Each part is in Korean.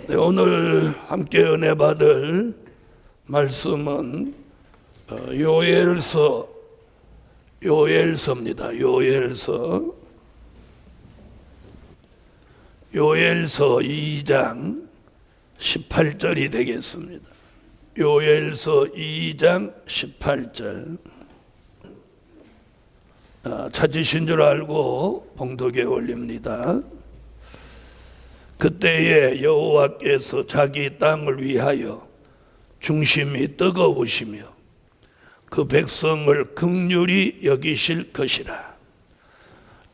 네, 오늘 함께 은혜 받을 말씀은 요엘서입니다. 요엘서 2장 18절이 되겠습니다. 요엘서 2장 18절. 찾으신 줄 알고 봉독에 올립니다. 그때에 여호와께서 자기 땅을 위하여 중심이 뜨거우시며 그 백성을 긍휼히 여기실 것이라.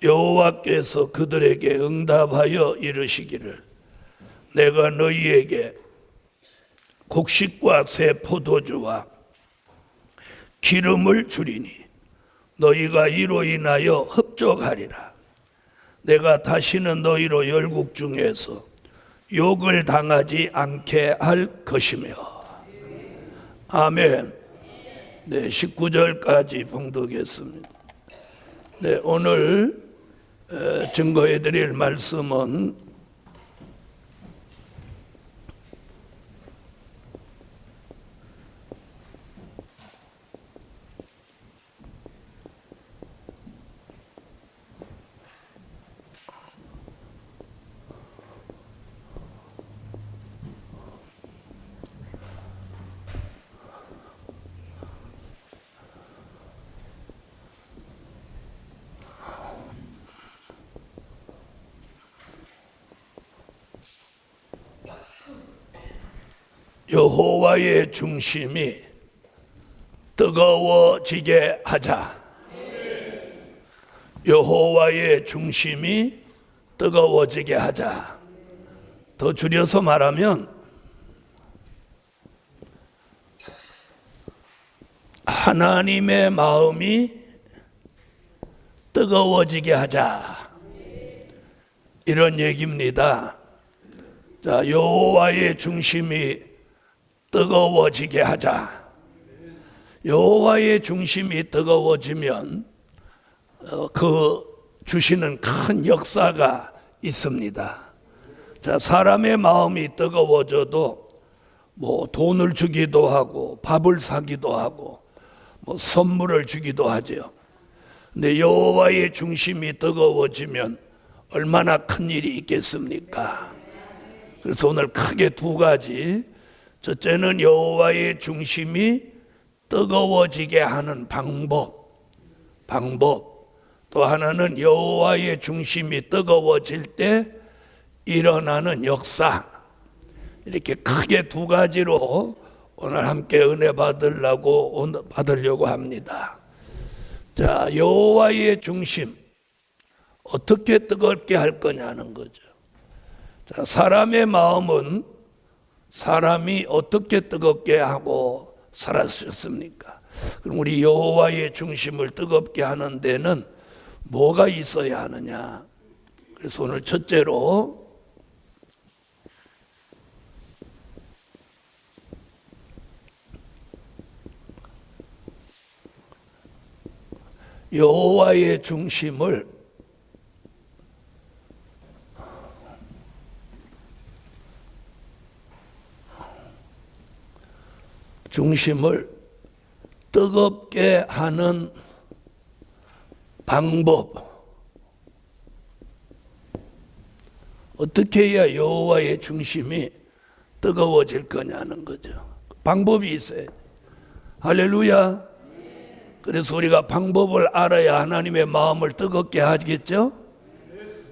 여호와께서 그들에게 응답하여 이르시기를 내가 너희에게 곡식과 새 포도주와 기름을 주리니 너희가 이로 인하여 흡족하리라. 내가 다시는 너희로 열국 중에서 욕을 당하지 않게 할 것이며. 아멘. 네, 19절까지 봉독했습니다. 네, 오늘 증거해 드릴 말씀은 여호와의 중심이 뜨거워지게 하자. 여호와의 중심이 뜨거워지게 하자. 더 줄여서 말하면 하나님의 마음이 뜨거워지게 하자, 이런 얘기입니다. 자, 여호와의 중심이 뜨거워지게 하자. 여호와의 중심이 뜨거워지면 그 주시는 큰 역사가 있습니다. 자, 사람의 마음이 뜨거워져도 돈을 주기도 하고 밥을 사기도 하고 선물을 주기도 하죠. 근데 여호와의 중심이 뜨거워지면 얼마나 큰 일이 있겠습니까? 그래서 오늘 크게 두 가지, 첫째는 여호와의 중심이 뜨거워지게 하는 방법, 또 하나는 여호와의 중심이 뜨거워질 때 일어나는 역사, 이렇게 크게 두 가지로 오늘 함께 은혜 받으려고 합니다. 자, 여호와의 중심, 어떻게 뜨겁게 할 거냐는 거죠. 자, 사람의 마음은 사람이 어떻게 뜨겁게 하고 살았습니까? 그럼 우리 여호와의 중심을 뜨겁게 하는 데는 뭐가 있어야 하느냐? 그래서 오늘 첫째로 여호와의 중심을 뜨겁게 하는 방법, 어떻게 해야 여호와의 중심이 뜨거워질 거냐는 거죠. 방법이 있어요. 할렐루야. 그래서 우리가 방법을 알아야 하나님의 마음을 뜨겁게 하겠죠.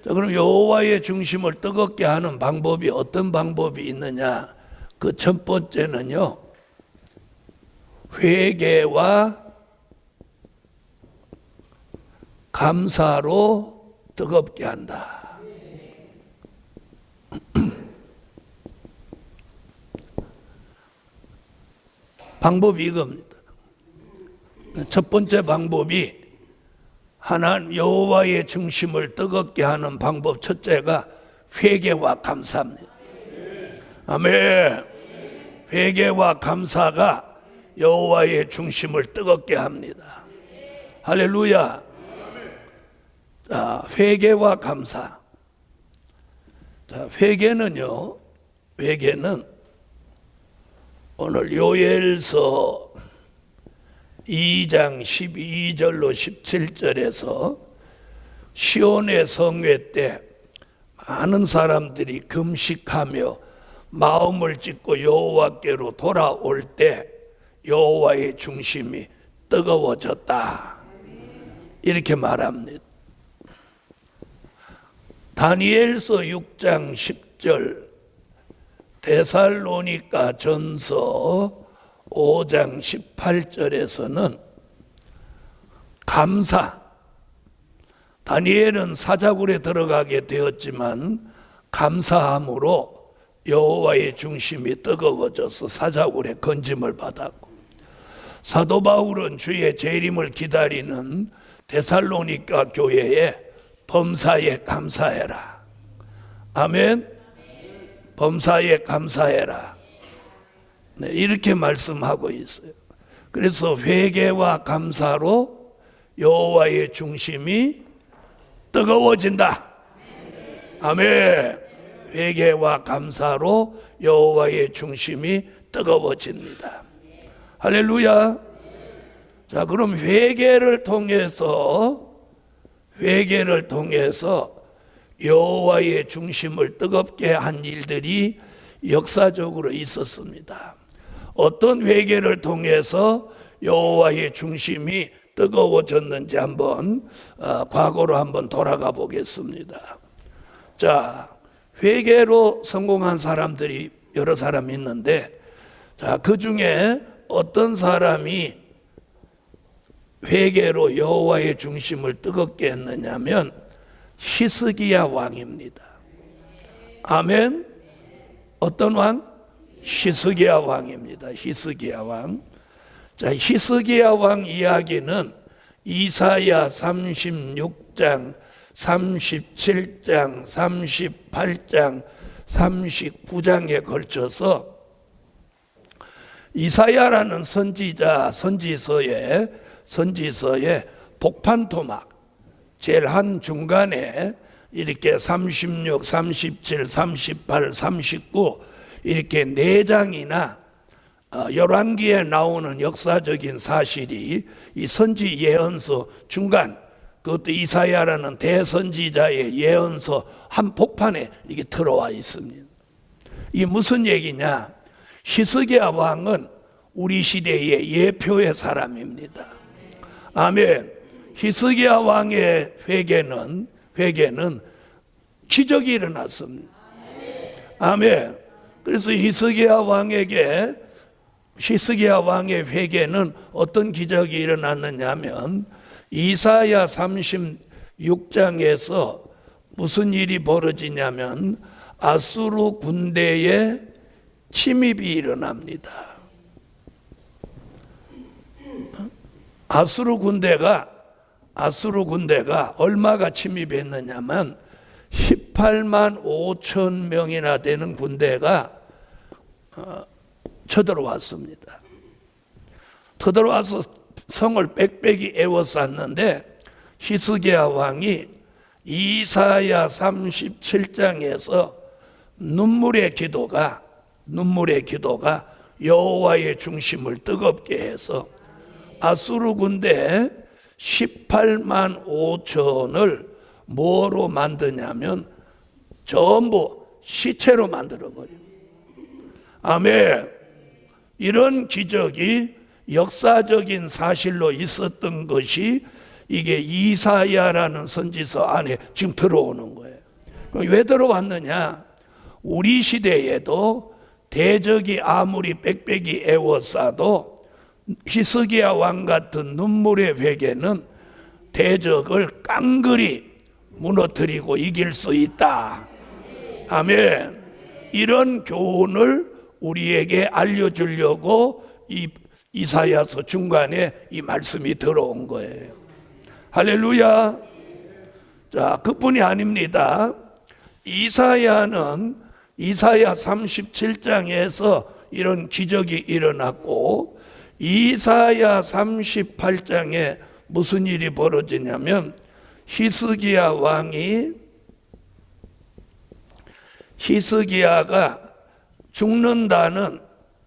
자, 그럼 여호와의 중심을 뜨겁게 하는 방법이 어떤 방법이 있느냐? 그 첫 번째는요, 회개와 감사로 뜨겁게 한다. 방법이 이겁니다. 첫 번째 방법이 여호와의 중심을 뜨겁게 하는 방법, 첫째가 회개와 감사입니다. 아멘. 회개와 감사가 여호와의 중심을 뜨겁게 합니다. 할렐루야. 자, 회개와 감사. 자, 회개는요, 회개는 오늘 요엘서 2장 12절로 17절에서 시온의 성회 때 많은 사람들이 금식하며 마음을 찢고 여호와께로 돌아올 때 여호와의 중심이 뜨거워졌다, 이렇게 말합니다. 다니엘서 6장 10절, 데살로니가 전서 5장 18절에서는 감사, 다니엘은 사자굴에 들어가게 되었지만 감사함으로 여호와의 중심이 뜨거워져서 사자굴에 건짐을 받았고, 사도 바울은 주의 재림을 기다리는 데살로니가 교회에 범사에 감사해라. 아멘. 범사에 감사해라. 네, 이렇게 말씀하고 있어요. 그래서 회개와 감사로 여호와의 중심이 뜨거워진다. 아멘. 회개와 감사로 여호와의 중심이 뜨거워집니다. 할렐루야. 자, 그럼 회개를 통해서 여호와의 중심을 뜨겁게 한 일들이 역사적으로 있었습니다. 어떤 회개를 통해서 여호와의 중심이 뜨거워졌는지 한번 과거로 한번 돌아가 보겠습니다. 자, 회개로 성공한 사람들이 여러 사람 있는데, 자, 그 중에 어떤 사람이 회개로 여호와의 중심을 뜨겁게 했느냐면 히스기야 왕입니다. 아멘. 어떤 왕? 히스기야 왕입니다. 히스기야 왕. 자, 히스기야 왕 이야기는 이사야 36장, 37장, 38장, 39장에 걸쳐서 이사야라는 선지서에 복판토막 제일 한 중간에 이렇게 36, 37, 38, 39 이렇게 4장이나 열왕기에 나오는 역사적인 사실이 이 선지 예언서 중간, 그것도 이사야라는 대선지자의 예언서 한 복판에 이게 들어와 있습니다. 이게 무슨 얘기냐? 히스기야 왕은 우리 시대의 예표의 사람입니다. 아멘. 히스기야 왕의 회개는 기적이 일어났습니다. 아멘. 그래서 히스기야 왕의 회개는 어떤 기적이 일어났느냐 하면 이사야 36장에서 무슨 일이 벌어지냐면 아수르 군대의 침입이 일어납니다. 아수르 군대가 얼마가 침입했느냐면 18만 5천 명이나 되는 군대가 쳐들어왔습니다. 쳐들어와서 성을 빽빽이 에워쌌는데 히스기야 왕이 이사야 37장에서 눈물의 기도가 여호와의 중심을 뜨겁게 해서 아수르 군대 18만 5천을 뭐로 만드냐면 전부 시체로 만들어버려요. 아멘. 이런 기적이 역사적인 사실로 있었던 것이 이게 이사야라는 선지서 안에 지금 들어오는 거예요. 왜 들어왔느냐? 우리 시대에도 대적이 아무리 빽빽이 애워싸도 히스기야 왕 같은 눈물의 회개는 대적을 깡그리 무너뜨리고 이길 수 있다. 아멘. 이런 교훈을 우리에게 알려주려고 이 이사야서 중간에 이 말씀이 들어온 거예요. 할렐루야. 자, 그뿐이 아닙니다. 이사야는 이사야 37장에서 이런 기적이 일어났고 이사야 38장에 무슨 일이 벌어지냐면 히스기야가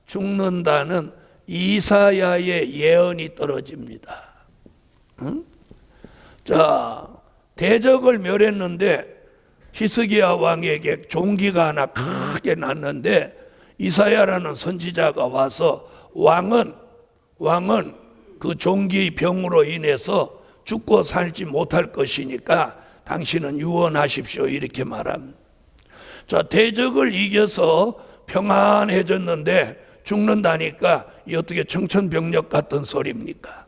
죽는다는 이사야의 예언이 떨어집니다. 응? 자, 대적을 멸했는데 히스기야 왕에게 종기가 하나 크게 났는데 이사야라는 선지자가 와서 왕은 그 종기 병으로 인해서 죽고 살지 못할 것이니까 당신은 유언하십시오 이렇게 말합니다. 자, 대적을 이겨서 평안해졌는데 죽는다니까 이 어떻게 청천벽력 같은 소리입니까?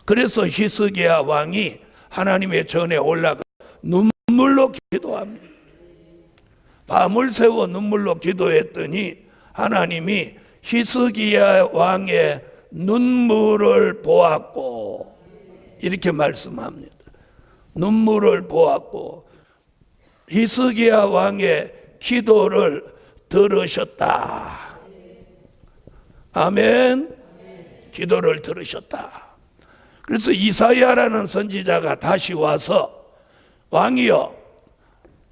그래서 히스기야 왕이 하나님의 전에 올라가 눈물로 기도합니다. 밤을 새워 눈물로 기도했더니 하나님이 히스기야 왕의 눈물을 보았고 이렇게 말씀합니다. 눈물을 보았고 히스기야 왕의 기도를 들으셨다. 아멘. 기도를 들으셨다. 그래서 이사야라는 선지자가 다시 와서 왕이여,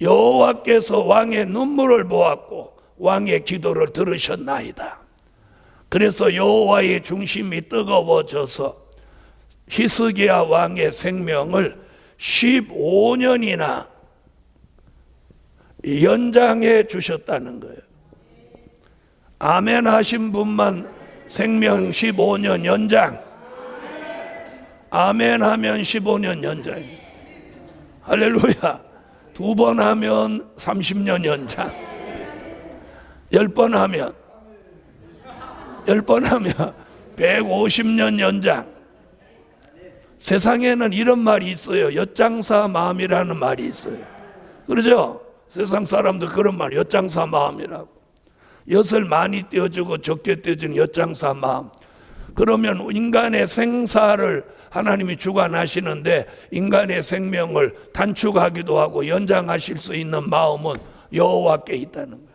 여호와께서 왕의 눈물을 보았고 왕의 기도를 들으셨나이다. 그래서 여호와의 중심이 뜨거워져서 히스기야 왕의 생명을 15년이나 연장해 주셨다는 거예요. 아멘 하신 분만 생명 15년 연장. 아멘 하면 15년 연장. 할렐루야. 2번 하면 30년 연장. 10번 하면 150년 연장. 세상에는 이런 말이 있어요. 엿장사 마음이라는 말이 있어요. 그러죠? 세상 사람들 그런 말, 엿장사 마음이라고. 엿을 많이 떼어주고 적게 떼어주는 엿장사 마음. 그러면 인간의 생사를 하나님이 주관하시는데 인간의 생명을 단축하기도 하고 연장하실 수 있는 마음은 여호와께 있다는 거예요.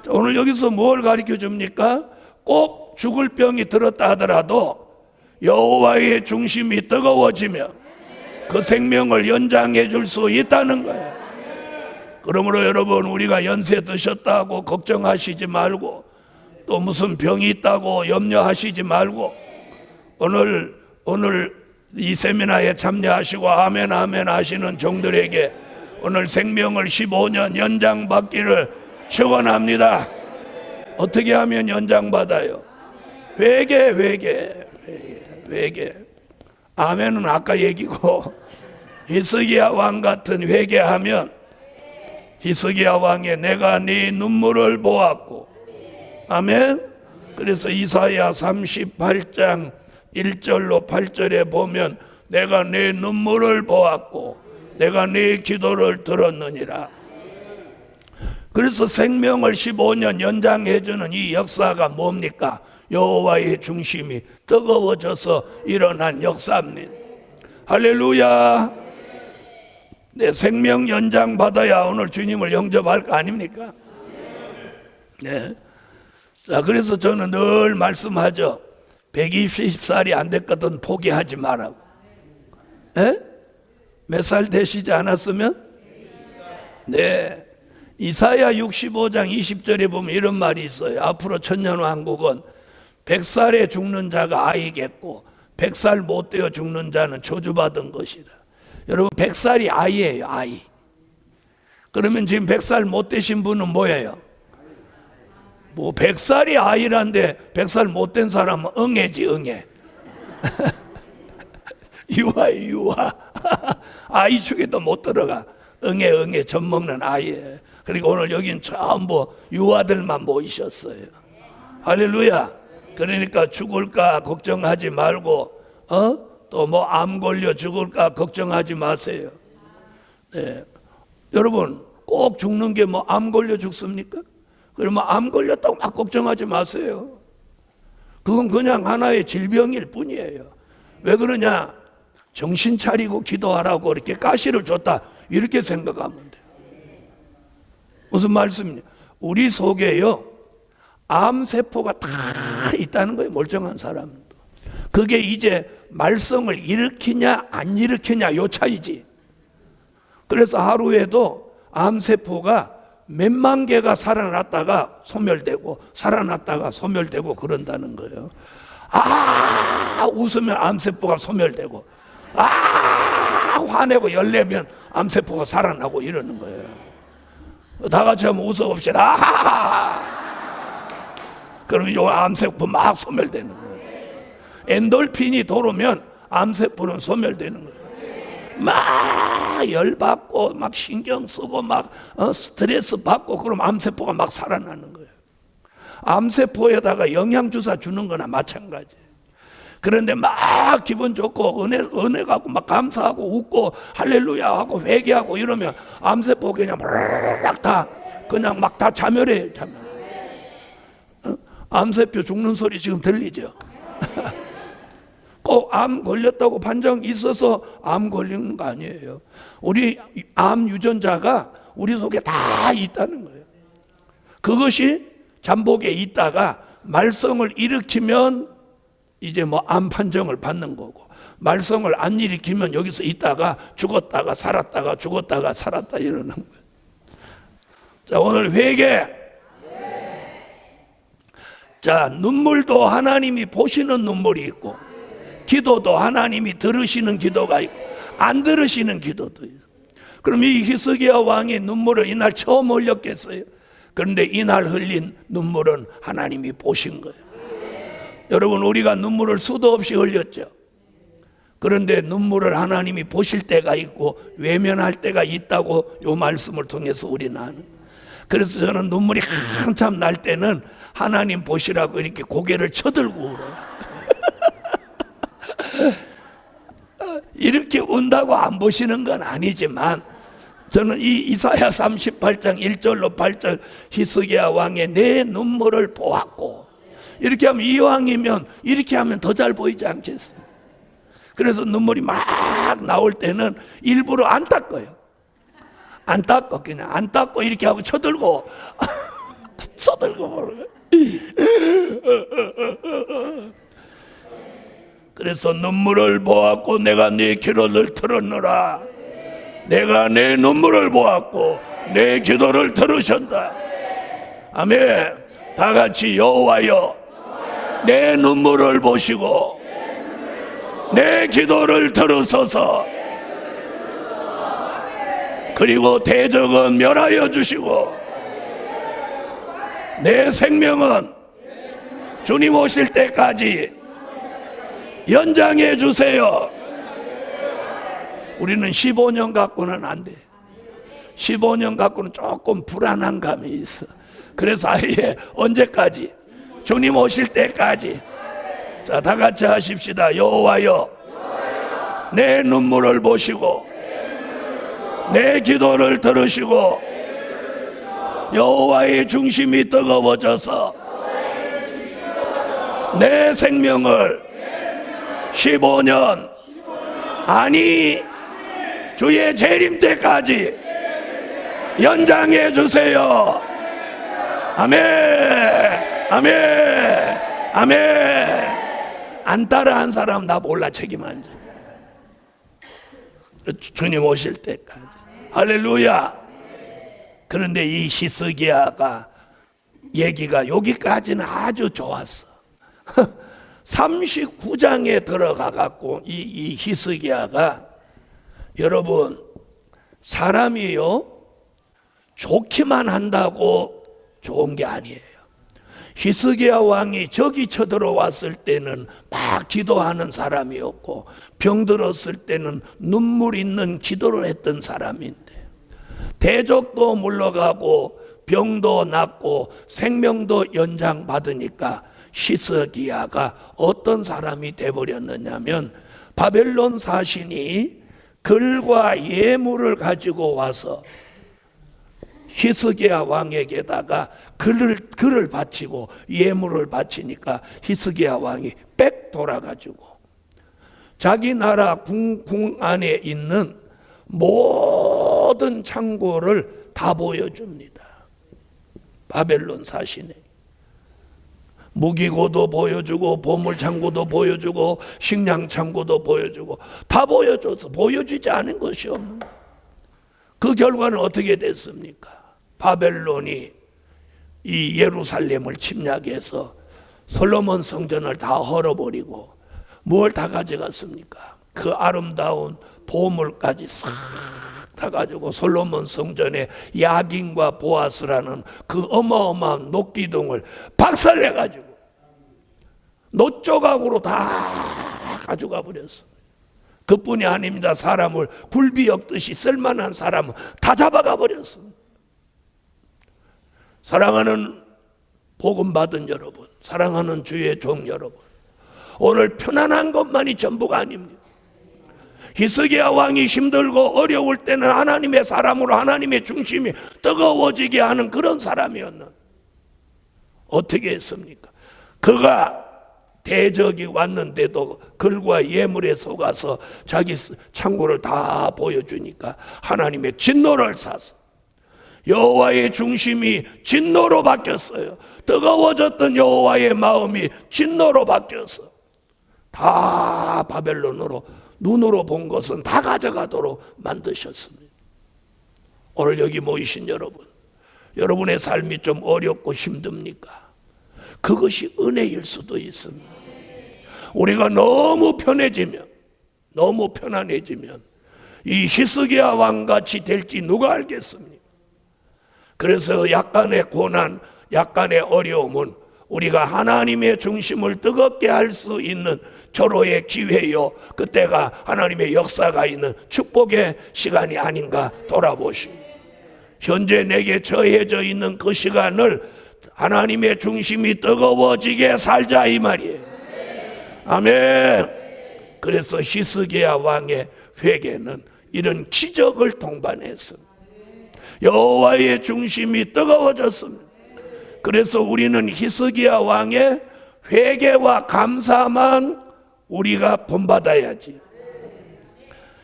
자, 오늘 여기서 뭘 가르쳐 줍니까? 꼭 죽을 병이 들었다 하더라도 여호와의 중심이 뜨거워지면 그 생명을 연장해 줄 수 있다는 거예요. 그러므로 여러분, 우리가 연세 드셨다고 걱정하시지 말고 또 무슨 병이 있다고 염려하시지 말고 오늘 이 세미나에 참여하시고 아멘 아멘 하시는 종들에게 오늘 생명을 15년 연장받기를 축원합니다. 어떻게 하면 연장받아요? 회개. 아멘은 아까 얘기고 히스기야 왕 같은 회개하면 히스기야 왕의 내가 네 눈물을 보았고 아멘. 그래서 이사야 38장 1절로 8절에 보면 내가 네 눈물을 보았고 내가 네 기도를 들었느니라. 그래서 생명을 15년 연장해주는 이 역사가 뭡니까? 여호와의 중심이 뜨거워져서 일어난 역사입니다. 할렐루야. 네, 생명 연장 받아야 오늘 주님을 영접할 거 아닙니까? 네. 자, 그래서 저는 늘 말씀하죠. 120살이 안 됐거든 포기하지 말라고. 네? 몇 살 되시지 않았으면? 네. 이사야 65장 20절에 보면 이런 말이 있어요. 앞으로 천년왕국은 100살에 죽는 자가 아이겠고 100살 못 되어 죽는 자는 저주받은 것이다. 여러분, 100살이 아이예요, 아이. 그러면 지금 100살 못 되신 분은 뭐예요? 뭐 100살이 아이란데 100살 못 된 사람은 응애지, 응애. 유아. 아이 축에도 못 들어가. 응애 젖 먹는 아이예요. 그리고 오늘 여긴 전부 유아들만 모이셨어요. 할렐루야. 그러니까 죽을까 걱정하지 말고 또 뭐 암 걸려 죽을까 걱정하지 마세요. 네. 여러분, 꼭 죽는 게 뭐 암 걸려 죽습니까? 그러면 암 걸렸다고 막 걱정하지 마세요. 그건 그냥 하나의 질병일 뿐이에요. 왜 그러냐? 정신 차리고 기도하라고 이렇게 가시를 줬다 이렇게 생각하면 돼요. 무슨 말씀이냐? 우리 속에요 암세포가 다 있다는 거예요. 멀쩡한 사람도. 그게 이제 말썽을 일으키냐 안 일으키냐 요 차이지. 그래서 하루에도 암세포가 몇만 개가 살아났다가 소멸되고 살아났다가 소멸되고 그런다는 거예요. 웃으면 암세포가 소멸되고 화내고 열내면 암세포가 살아나고 이러는 거예요. 다 같이 한번 웃어봅시다. 그러면 요 암세포 막 소멸되는 거예요. 엔돌핀이 돌으면 암세포는 소멸되는 거예요. 막 열받고 막 신경 쓰고 막 스트레스 받고 그럼 암세포가 막 살아나는 거예요. 암세포에다가 영양주사 주는 거나 마찬가지예요. 그런데 막 기분 좋고 은혜 갖고 막 감사하고 웃고 할렐루야 하고 회개하고 이러면 암세포 그냥 다 그냥 막 다 자멸해요. 암세포 죽는 소리 지금 들리죠? 꼭 암 걸렸다고 판정 있어서 암 걸리는 거 아니에요. 우리 암 유전자가 우리 속에 다 있다는 거예요. 그것이 잠복에 있다가 말썽을 일으키면 이제 뭐 암 판정을 받는 거고, 말썽을 안 일으키면 여기서 있다가 죽었다가 살았다가 죽었다가 살았다 이러는 거예요. 자, 오늘 회개. 자, 눈물도 하나님이 보시는 눈물이 있고, 기도도 하나님이 들으시는 기도가 있고, 안 들으시는 기도도 있어요. 그럼 이 히스기야 왕이 눈물을 이날 처음 흘렸겠어요? 그런데 이날 흘린 눈물은 하나님이 보신 거예요. 여러분, 우리가 눈물을 수도 없이 흘렸죠. 그런데 눈물을 하나님이 보실 때가 있고 외면할 때가 있다고 이 말씀을 통해서 우리는 아는. 그래서 저는 눈물이 한참 날 때는 하나님 보시라고 이렇게 고개를 쳐들고 울어요. 이렇게 운다고 안 보시는 건 아니지만 저는 이 이사야 38장 1절로 8절 히스기야 왕의 내 눈물을 보았고, 이렇게 하면 이왕이면 이렇게 하면 더 잘 보이지 않겠어요? 그래서 눈물이 막 나올 때는 일부러 안 닦아요. 안 닦고 그냥 안 닦고 이렇게 하고 쳐들고 쳐들고 그래서 눈물을 보았고 내가 네 기도를 들었노라. 내가 내 눈물을 보았고 내 기도를 들으셨다. 아멘. 다 같이 여호와여 내 눈물을 보시고 내 기도를 들으소서. 그리고 대적은 멸하여 주시고 내 생명은 주님 오실 때까지 연장해 주세요. 우리는 15년 갖고는 안 돼. 15년 갖고는 조금 불안한 감이 있어. 그래서 아예 언제까지? 주님 오실 때까지. 자, 다 같이 하십시다. 여호와여 내 눈물을 보시고 내 기도를 들으시고 여호와의 중심이 뜨거워져서 내 생명을 15년 아니 주의 재림 때까지 연장해 주세요. 아멘. 아멘. 아멘. 안 따라한 사람 나 몰라 책임 안 져. 주님 오실 때까지. 할렐루야. 그런데 이 히스기야가 얘기가 여기까지는 아주 좋았어. 39장에 들어가 갖고 이 히스기야가, 여러분, 사람이요 좋기만 한다고 좋은 게 아니에요. 히스기야 왕이 저기 쳐들어왔을 때는 막 기도하는 사람이었고 병들었을 때는 눈물 있는 기도를 했던 사람인데 대적도 물러가고 병도 낫고 생명도 연장받으니까 히스기야가 어떤 사람이 돼버렸느냐면 바벨론 사신이 글과 예물을 가지고 와서 히스기야 왕에게다가 글을 바치고 예물을 바치니까 히스기야 왕이 빽 돌아가지고 자기 나라 궁 안에 있는 모든 창고를 다 보여줍니다. 바벨론 사신에 무기고도 보여주고 보물창고도 보여주고 식량창고도 보여주고 다 보여줘서 보여주지 않은 것이 없는 거예요. 그 결과는 어떻게 됐습니까? 바벨론이 이 예루살렘을 침략해서 솔로몬 성전을 다 헐어버리고 뭘 다 가져갔습니까? 그 아름다운 보물까지 싹 다 가지고 솔로몬 성전에 야긴과 보아스라는 그 어마어마한 녹기둥을 박살내가지고 놋조각으로 다 가져가 버렸어. 그뿐이 아닙니다. 사람을 굴비 엮듯이 쓸만한 사람을 다 잡아가 버렸어. 사랑하는 복음 받은 여러분, 사랑하는 주의 종 여러분, 오늘 편안한 것만이 전부가 아닙니다. 히스기야 왕이 힘들고 어려울 때는 하나님의 사람으로 하나님의 중심이 뜨거워지게 하는 그런 사람이었는데 어떻게 했습니까? 그가 대적이 왔는데도 글과 예물에 속아서 자기 창고를 다 보여주니까 하나님의 진노를 사서 여호와의 중심이 진노로 바뀌었어요. 뜨거워졌던 여호와의 마음이 진노로 바뀌었어. 다 바벨론으로 눈으로 본 것은 다 가져가도록 만드셨습니다. 오늘 여기 모이신 여러분, 여러분의 삶이 좀 어렵고 힘듭니까? 그것이 은혜일 수도 있습니다. 우리가 너무 편해지면, 너무 편안해지면 이 히스기야 왕같이 될지 누가 알겠습니까? 그래서 약간의 고난, 약간의 어려움은 우리가 하나님의 중심을 뜨겁게 할 수 있는 절호의 기회요, 그때가 하나님의 역사가 있는 축복의 시간이 아닌가 돌아보시고, 현재 내게 처해져 있는 그 시간을 하나님의 중심이 뜨거워지게 살자 이 말이에요. 아멘. 그래서 히스기야 왕의 회개는 이런 기적을 동반했습니다. 여호와의 중심이 뜨거워졌습니다. 그래서 우리는 히스기야 왕의 회개와 감사만 우리가 본받아야지.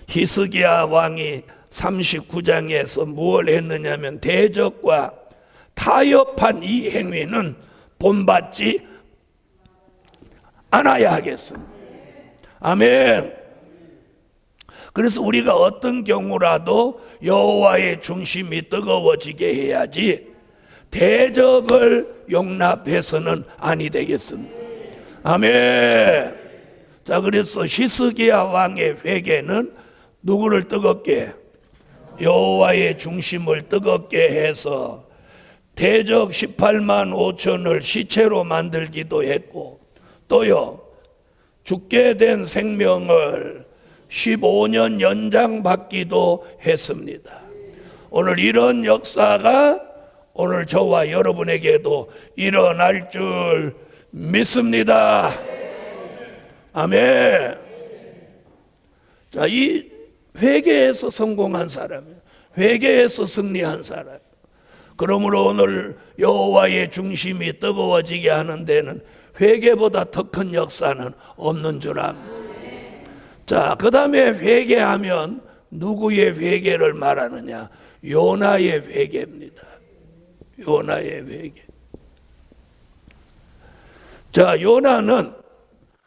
히스기야 왕이 39장에서 무엇을 했느냐면 대적과 타협한 이 행위는 본받지 않아야 하겠습니다. 아멘. 그래서 우리가 어떤 경우라도 여호와의 중심이 뜨거워지게 해야지 대적을 용납해서는 아니 되겠습니다. 아멘. 자, 그래서 히스기야 왕의 회개는 누구를 뜨겁게? 여호와의 중심을 뜨겁게 해서 대적 18만 5천을 시체로 만들기도 했고, 또요 죽게 된 생명을 15년 연장받기도 했습니다. 오늘 이런 역사가 오늘 저와 여러분에게도 일어날 줄 믿습니다. 아멘. 자, 이 회개에서 성공한 사람이에요. 회개에서 승리한 사람. 그러므로 오늘 여호와의 중심이 뜨거워지게 하는 데는 회개보다 더 큰 역사는 없는 줄 압니다. 자, 그 다음에 회개하면 누구의 회개를 말하느냐? 요나의 회개입니다. 요나의 회개. 자, 요나는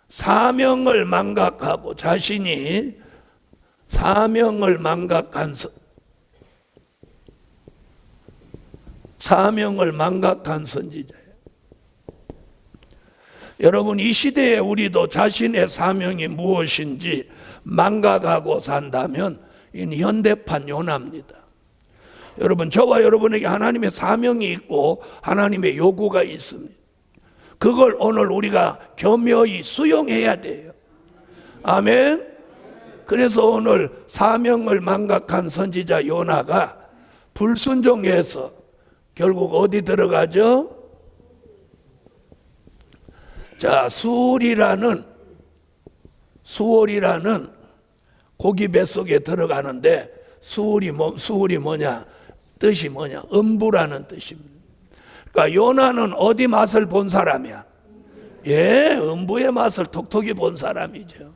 사명을 망각하고 자신이 사명을 망각한 선지자예요. 여러분, 이 시대에 우리도 자신의 사명이 무엇인지 망각하고 산다면 이 현대판 요나입니다. 여러분, 저와 여러분에게 하나님의 사명이 있고 하나님의 요구가 있습니다. 그걸 오늘 우리가 겸허히 수용해야 돼요. 아멘. 그래서 오늘 사명을 망각한 선지자 요나가 불순종해서 결국 어디 들어가죠? 자, 수월이라는 고기 뱃속에 들어가는데 수월이 뭐냐? 뜻이 뭐냐? 음부라는 뜻입니다. 그러니까 요나는 어디 맛을 본 사람이야? 예, 음부의 맛을 톡톡히 본 사람이죠.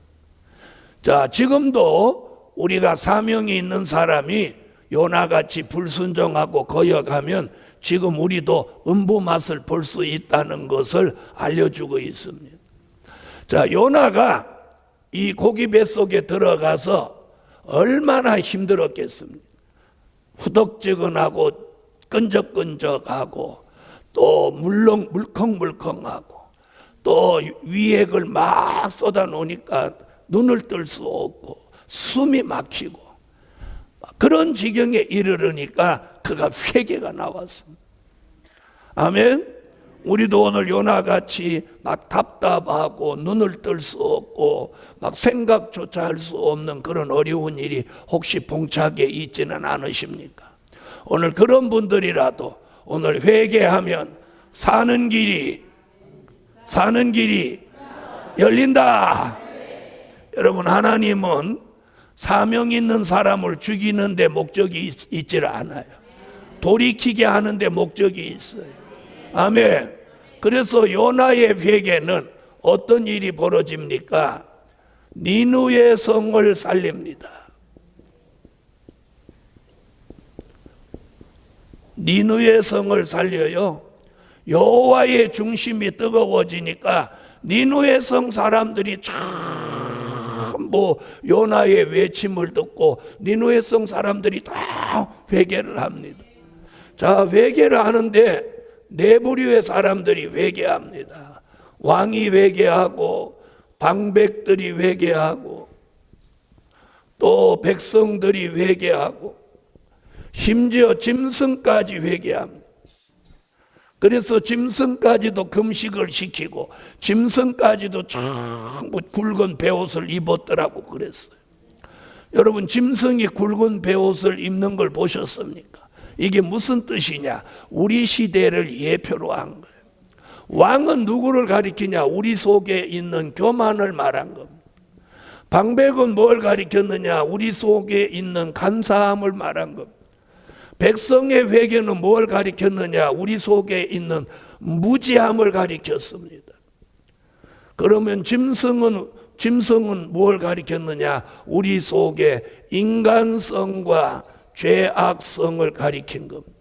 자, 지금도 우리가 사명이 있는 사람이 요나같이 불순종하고 거역하면 지금 우리도 음부 맛을 볼 수 있다는 것을 알려주고 있습니다. 자, 요나가 이 고기 뱃속에 들어가서 얼마나 힘들었겠습니까? 후덕지근하고 끈적끈적하고 또 물컹물컹하고 또 위액을 막 쏟아 놓으니까 눈을 뜰 수 없고 숨이 막히고 그런 지경에 이르르니까 그가 회개가 나왔습니다. 아멘. 우리도 오늘 요나같이 막 답답하고 눈을 뜰 수 없고 막 생각조차 할 수 없는 그런 어려운 일이 혹시 봉착해 있지는 않으십니까? 오늘 그런 분들이라도 오늘 회개하면 사는 길이 열린다. 여러분, 하나님은 사명 있는 사람을 죽이는 데 목적이 있질 않아요. 돌이키게 하는 데 목적이 있어요. 아멘. 그래서 요나의 회개는 어떤 일이 벌어집니까? 니느웨 성을 살립니다. 니느웨 성을 살려요. 여호와의 중심이 뜨거워지니까 니느웨 성 사람들이 전부 요나의 외침을 듣고 니느웨 성 사람들이 다 회개를 합니다. 자, 회개를 하는데 네 부류의 사람들이 회개합니다. 왕이 회개하고 방백들이 회개하고 또 백성들이 회개하고 심지어 짐승까지 회개합니다. 그래서 짐승까지도 금식을 시키고 짐승까지도 전부 굵은 베옷을 입었더라고 그랬어요. 여러분, 짐승이 굵은 베옷을 입는 걸 보셨습니까? 이게 무슨 뜻이냐? 우리 시대를 예표로 한 거예요. 왕은 누구를 가리키냐? 우리 속에 있는 교만을 말한 겁니다. 방백은 뭘 가리켰느냐? 우리 속에 있는 간사함을 말한 겁니다. 백성의 회개는 뭘 가리켰느냐? 우리 속에 있는 무지함을 가리켰습니다. 그러면 짐승은 뭘 가리켰느냐? 우리 속에 인간성과 죄악성을 가리킨 겁니다.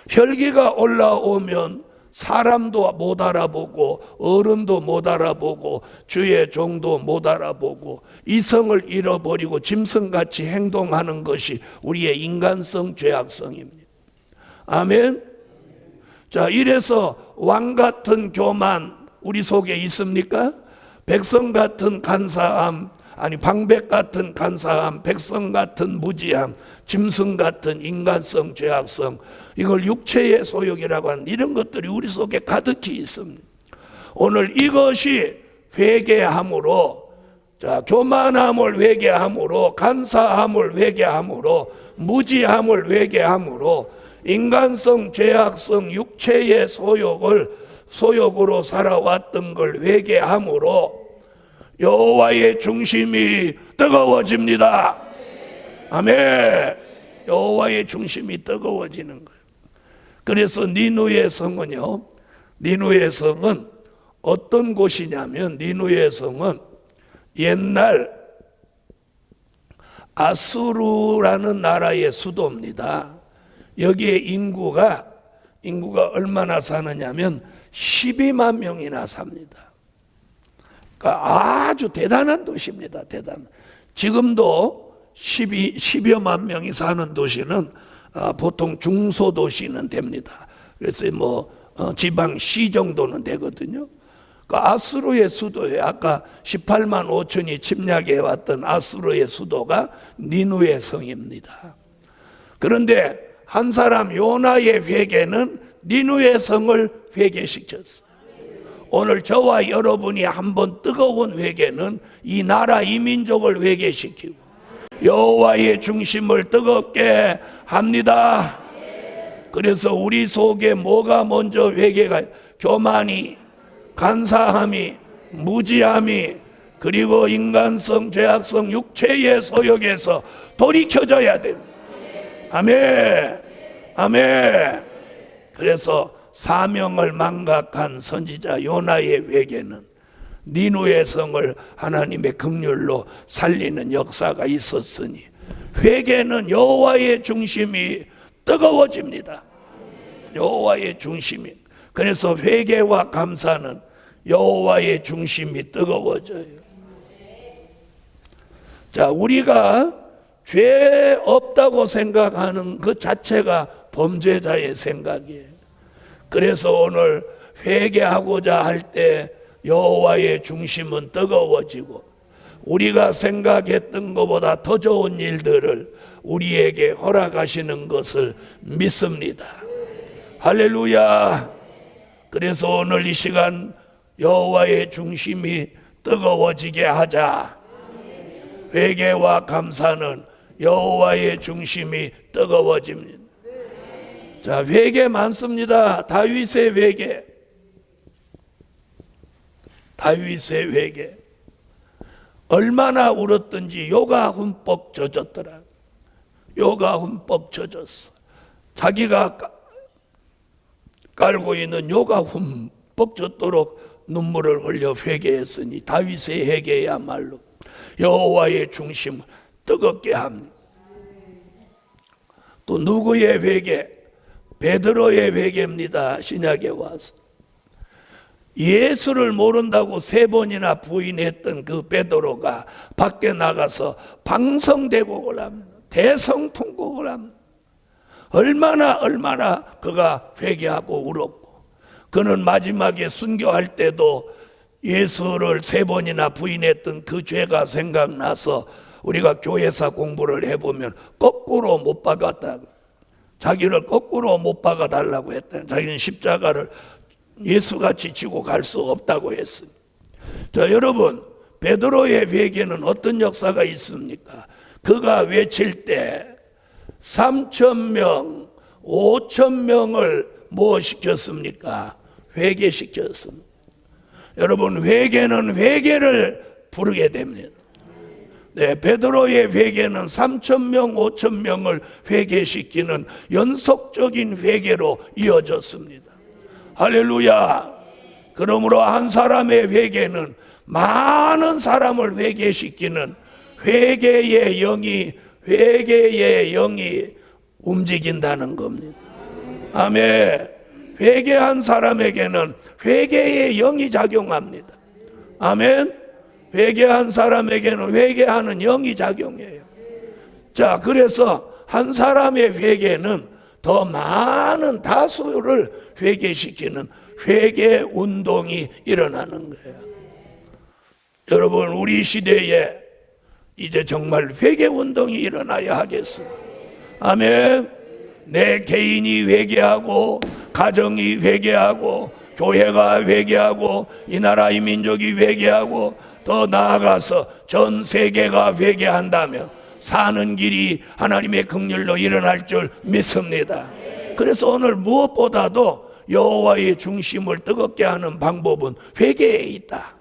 혈기가 올라오면 사람도 못 알아보고 어른도 못 알아보고 주의 종도 못 알아보고 이성을 잃어버리고 짐승같이 행동하는 것이 우리의 인간성, 죄악성입니다. 아멘. 자, 이래서 왕 같은 교만 우리 속에 있습니까? 백성 같은 간사함, 아니 방백 같은 간사함, 백성 같은 무지함, 짐승 같은 인간성, 죄악성, 이걸 육체의 소욕이라고 하는 이런 것들이 우리 속에 가득히 있습니다. 오늘 이것이 회개함으로, 자, 교만함을 회개함으로, 간사함을 회개함으로, 무지함을 회개함으로, 인간성, 죄악성, 육체의 소욕으로 살아왔던 걸 회개함으로 여호와의 중심이 뜨거워집니다. 아멘. 여호와의 중심이 뜨거워지는 거예요. 그래서 니느웨 성은요, 니느웨 성은 어떤 곳이냐면 니느웨 성은 옛날 아수르라는 나라의 수도입니다. 여기에 인구가 얼마나 사느냐면 12만 명이나 삽니다. 그러니까 아주 대단한 도시입니다. 지금도 10여만 명이 사는 도시는 보통 중소도시는 됩니다. 그래서 지방시 정도는 되거든요. 아수르의 수도에 아까 18만 5천이 침략해 왔던 아수르의 수도가 니느웨 성입니다. 그런데 한 사람 요나의 회개는 니느웨 성을 회개시켰어요. 오늘 저와 여러분이 한번 뜨거운 회개는 이 나라 이 민족을 회개시키고 여호와의 중심을 뜨겁게 합니다. 그래서 우리 속에 뭐가 먼저 회개가, 교만이, 간사함이, 무지함이, 그리고 인간성, 죄악성, 육체의 소욕에서 돌이켜져야 됩니다. 아멘. 아멘. 그래서 사명을 망각한 선지자 요나의 회개는 니느웨 성을 하나님의 긍휼로 살리는 역사가 있었으니 회개는 여호와의 중심이 뜨거워집니다. 여호와의 중심이. 그래서 회개와 감사는 여호와의 중심이 뜨거워져요. 자, 우리가 죄 없다고 생각하는 그 자체가 범죄자의 생각이에요. 그래서 오늘 회개하고자 할 때 여호와의 중심은 뜨거워지고 우리가 생각했던 것보다 더 좋은 일들을 우리에게 허락하시는 것을 믿습니다. 할렐루야. 그래서 오늘 이 시간 여호와의 중심이 뜨거워지게 하자. 회개와 감사는 여호와의 중심이 뜨거워집니다. 자, 회개 많습니다. 다윗의 회개. 다윗의 회개. 얼마나 울었던지 요가 흠뻑 젖었더라. 요가 흠뻑 젖었어. 자기가 깔고 있는 요가 흠뻑 젖도록 눈물을 흘려 회개했으니 다윗의 회개야말로 여호와의 중심을 뜨겁게 합니다. 또 누구의 회개? 베드로의 회개입니다. 신약에 와서 예수를 모른다고 3번이나 부인했던 그 베드로가 밖에 나가서 방성대곡을 합니다. 대성통곡을 합니다. 얼마나 그가 회개하고 울었고, 그는 마지막에 순교할 때도 예수를 3번이나 부인했던 그 죄가 생각나서 우리가 교회사 공부를 해보면 거꾸로 못 박았다. 자기를 거꾸로 못 박아달라고 했다. 자기는 십자가를 예수같이 지고 갈 수 없다고 했습니다. 자, 여러분, 베드로의 회개는 어떤 역사가 있습니까? 그가 외칠 때 3,000명, 5,000명을 뭐 시켰습니까? 회개시켰습니다. 여러분, 회개는 회개를 부르게 됩니다. 네, 베드로의 회개는 3,000명, 5,000명을 회개시키는 연속적인 회개로 이어졌습니다. 할렐루야. 그러므로 한 사람의 회개는 많은 사람을 회개시키는 회개의 영이 움직인다는 겁니다. 아멘. 회개한 사람에게는 회개의 영이 작용합니다. 아멘. 회개한 사람에게는 회개하는 영이 작용해요. 자, 그래서 한 사람의 회개는 더 많은 다수를 회개시키는 회개 운동이 일어나는 거예요. 여러분, 우리 시대에 이제 정말 회개 운동이 일어나야 하겠습니다. 아멘. 내 개인이 회개하고, 가정이 회개하고, 교회가 회개하고, 이 나라 이 민족이 회개하고, 더 나아가서 전 세계가 회개한다면 사는 길이 하나님의 긍휼로 일어날 줄 믿습니다. 그래서 오늘 무엇보다도 여호와의 중심을 뜨겁게 하는 방법은 회개에 있다.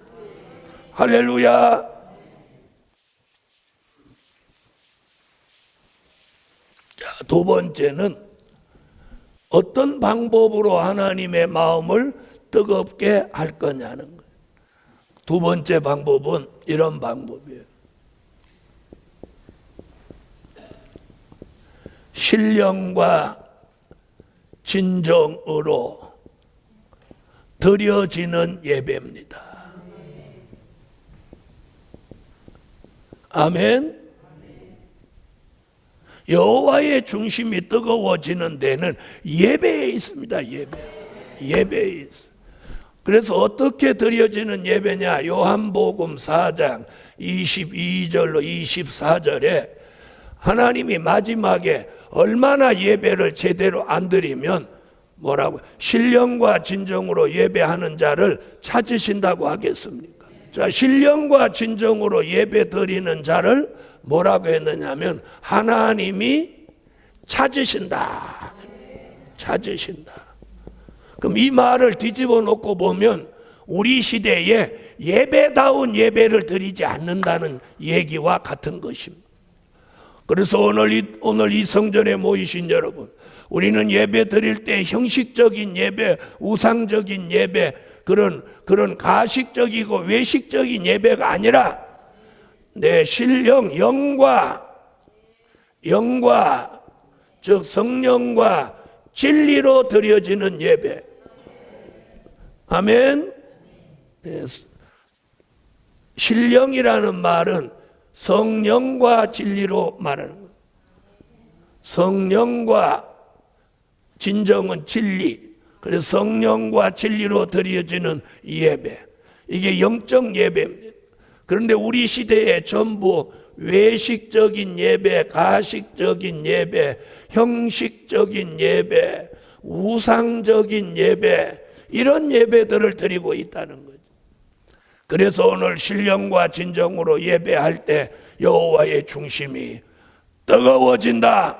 할렐루야. 자, 2번째는 어떤 방법으로 하나님의 마음을 뜨겁게 할 거냐는 거예요. 2번째 방법은 이런 방법이에요. 신령과 진정으로 드려지는 예배입니다. 아멘. 여호와의 중심이 뜨거워지는 데는 예배에 있습니다. 예배에 있어요. 그래서 어떻게 드려지는 예배냐? 요한복음 4장 22절로 24절에 하나님이 마지막에 얼마나 예배를 제대로 안 드리면 뭐라고? 신령과 진정으로 예배하는 자를 찾으신다고 하겠습니까? 자, 신령과 진정으로 예배 드리는 자를 뭐라고 했느냐면 하나님이 찾으신다. 그럼 이 말을 뒤집어 놓고 보면 우리 시대에 예배다운 예배를 드리지 않는다는 얘기와 같은 것입니다. 그래서 오늘 이 성전에 모이신 여러분, 우리는 예배 드릴 때 형식적인 예배, 우상적인 예배, 그런 가식적이고 외식적인 예배가 아니라 내 신령, 영과 즉 성령과 진리로 드려지는 예배. 아멘. 신령이라는 말은 성령과 진리로 말하는 거예요. 성령과 진정은 진리. 그래서 성령과 진리로 드려지는 예배. 이게 영적 예배입니다. 그런데 우리 시대에 전부 외식적인 예배, 가식적인 예배, 형식적인 예배, 우상적인 예배, 이런 예배들을 드리고 있다는 거죠. 그래서 오늘 신령과 진정으로 예배할 때 여호와의 중심이 뜨거워진다.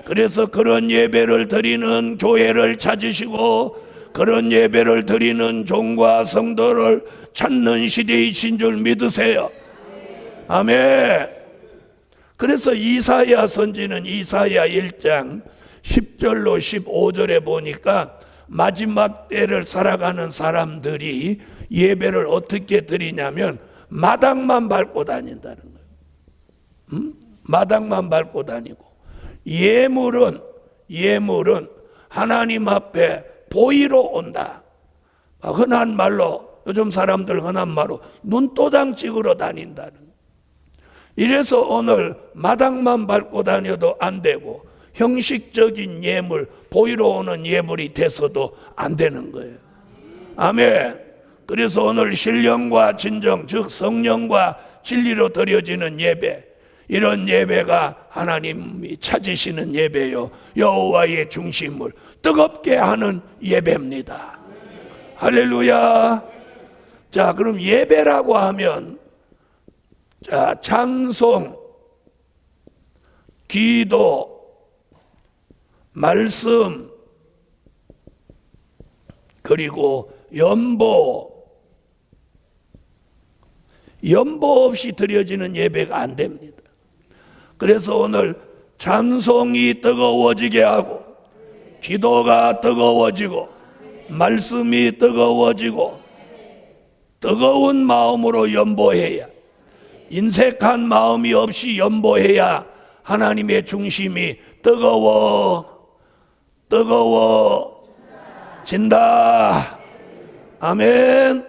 그래서 그런 예배를 드리는 교회를 찾으시고 그런 예배를 드리는 종과 성도를 찾는 시대이신 줄 믿으세요. 아멘. 그래서 이사야 선지는 이사야 1장 10절로 15절에 보니까 마지막 때를 살아가는 사람들이 예배를 어떻게 드리냐면 마당만 밟고 다닌다는 거예요. 마당만 밟고 다니고 예물은 하나님 앞에 보이러 온다. 흔한 말로 요즘 사람들 흔한 말로 눈도장 찍으러 다닌다는 거예요. 이래서 오늘 마당만 밟고 다녀도 안 되고 형식적인 예물, 보이러 오는 예물이 돼서도 안 되는 거예요. 아멘. 그래서 오늘 신령과 진정, 즉 성령과 진리로 드려지는 예배, 이런 예배가 하나님이 찾으시는 예배요, 여호와의 중심을 뜨겁게 하는 예배입니다. 할렐루야. 자, 그럼 예배라고 하면 자, 찬송, 기도, 말씀, 그리고 연보 없이 드려지는 예배가 안 됩니다. 그래서 오늘 찬송이 뜨거워지게 하고 기도가 뜨거워지고 말씀이 뜨거워지고 뜨거운 마음으로 연보해야, 인색한 마음이 없이 연보해야 하나님의 중심이 뜨거워진다. 아멘.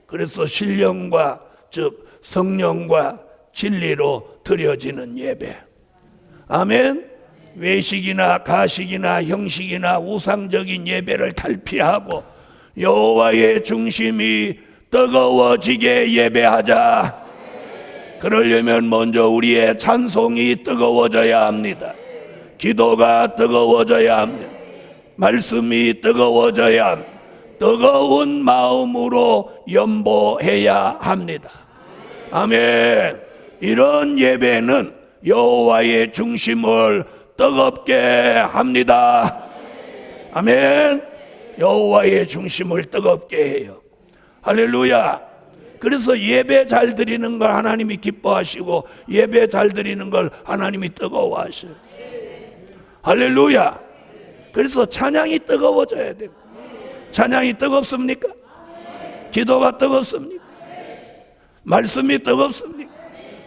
그래서 신령과 즉 성령과 진리로 드려지는 예배. 아멘. 외식이나 가식이나 형식이나 우상적인 예배를 탈피하고 여호와의 중심이 뜨거워지게 예배하자. 그러려면 먼저 우리의 찬송이 뜨거워져야 합니다. 기도가 뜨거워져야 합니다. 말씀이 뜨거워져야 합니다. 뜨거운 마음으로 연보해야 합니다. 아멘. 이런 예배는 여호와의 중심을 뜨겁게 합니다. 아멘. 여호와의 중심을 뜨겁게 해요. 할렐루야. 그래서 예배 잘 드리는 걸 하나님이 기뻐하시고 예배 잘 드리는 걸 하나님이 뜨거워하셔요. 할렐루야. 그래서 찬양이 뜨거워져야 돼요. 찬양이 뜨겁습니까? 기도가 뜨겁습니까? 말씀이 뜨겁습니까?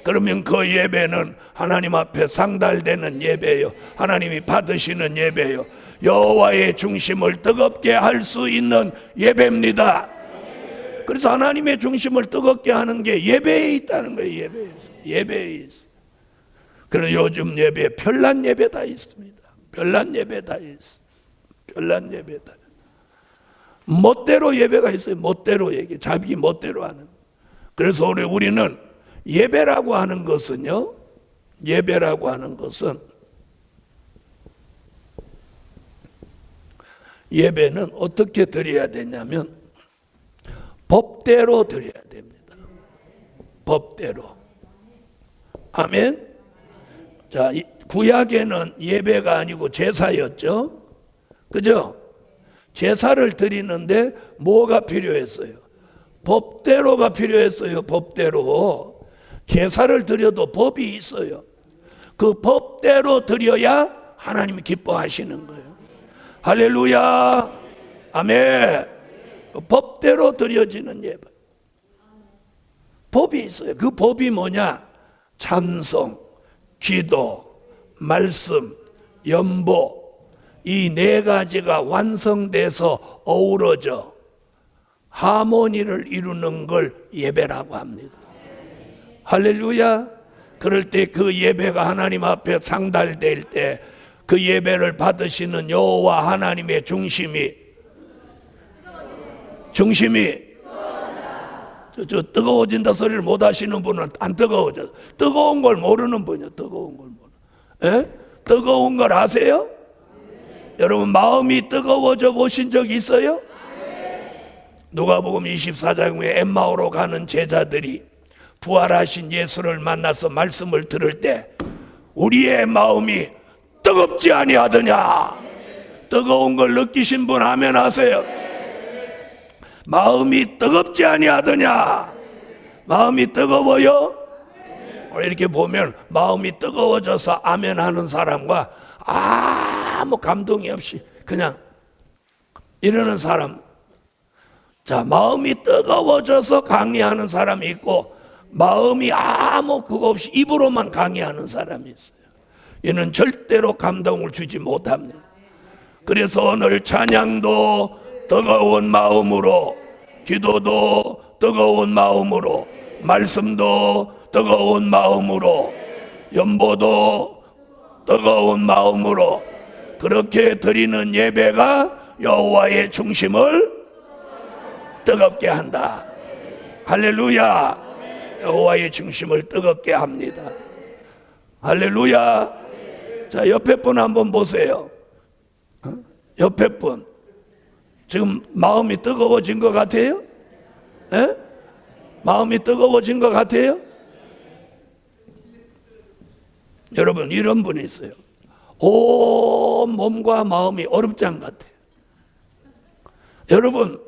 그러면 그 예배는 하나님 앞에 상달되는 예배요, 하나님이 받으시는 예배요, 여호와의 중심을 뜨겁게 할 수 있는 예배입니다. 그래서 하나님의 중심을 뜨겁게 하는 게 예배에 있다는 거예요. 예배에 있어. 그래서 요즘 예배 별난 예배 다 있습니다. 별난 예배 다 있어. 별난 예배 다. 멋대로 예배가 있어요. 멋대로 얘기, 자기 멋대로 하는. 그래서 우리는 예배라고 하는 것은요, 예배라고 하는 것은, 예배는 어떻게 드려야 되냐면 법대로 드려야 됩니다. 법대로. 아멘. 자, 구약에는 예배가 아니고 제사였죠. 그죠? 제사를 드리는데 뭐가 필요했어요? 법대로가 필요했어요. 법대로. 제사를 드려도 법이 있어요. 그 법대로 드려야 하나님이 기뻐하시는 거예요. 할렐루야. 아멘. 법대로 드려지는 예배. 법이 있어요. 그 법이 뭐냐? 찬송, 기도, 말씀, 연보, 이 네 가지가 완성돼서 어우러져 하모니를 이루는 걸 예배라고 합니다. 할렐루야. 그럴 때 그 예배가 하나님 앞에 상달될 때 그 예배를 받으시는 여호와 하나님의 중심이 저 뜨거워진다 소리를 못 하시는 분은 안 뜨거워져. 뜨거운 걸 모르는 분이요. 뜨거운 걸 모르는. 뜨거운 걸 아세요? 여러분 마음이 뜨거워져 보신 적 있어요? 누가복음 24장에 엠마오로 가는 제자들이 부활하신 예수를 만나서 말씀을 들을 때 우리의 마음이 뜨겁지 아니하더냐. 뜨거운 걸 느끼신 분 아멘 하세요. 마음이 뜨겁지 아니하더냐. 마음이 뜨거워요? 이렇게 보면 마음이 뜨거워져서 아멘 하는 사람과 아무 감동이 없이 그냥 이러는 사람. 자, 마음이 뜨거워져서 강의하는 사람이 있고 마음이 아무 그거 없이 입으로만 강의하는 사람이 있어요. 이는 절대로 감동을 주지 못합니다. 그래서 오늘 찬양도 뜨거운 마음으로, 기도도 뜨거운 마음으로, 말씀도 뜨거운 마음으로, 연보도 뜨거운 마음으로 그렇게 드리는 예배가 여호와의 중심을 뜨겁게 한다. 할렐루야. 여호와의 중심을 뜨겁게 합니다. 할렐루야. 자, 옆에 분 한번 보세요. 옆에 분 지금 마음이 뜨거워진 것 같아요? 마음이 뜨거워진 것 같아요? 여러분 이런 분이 있어요. 온 몸과 마음이 얼음장 같아요. 여러분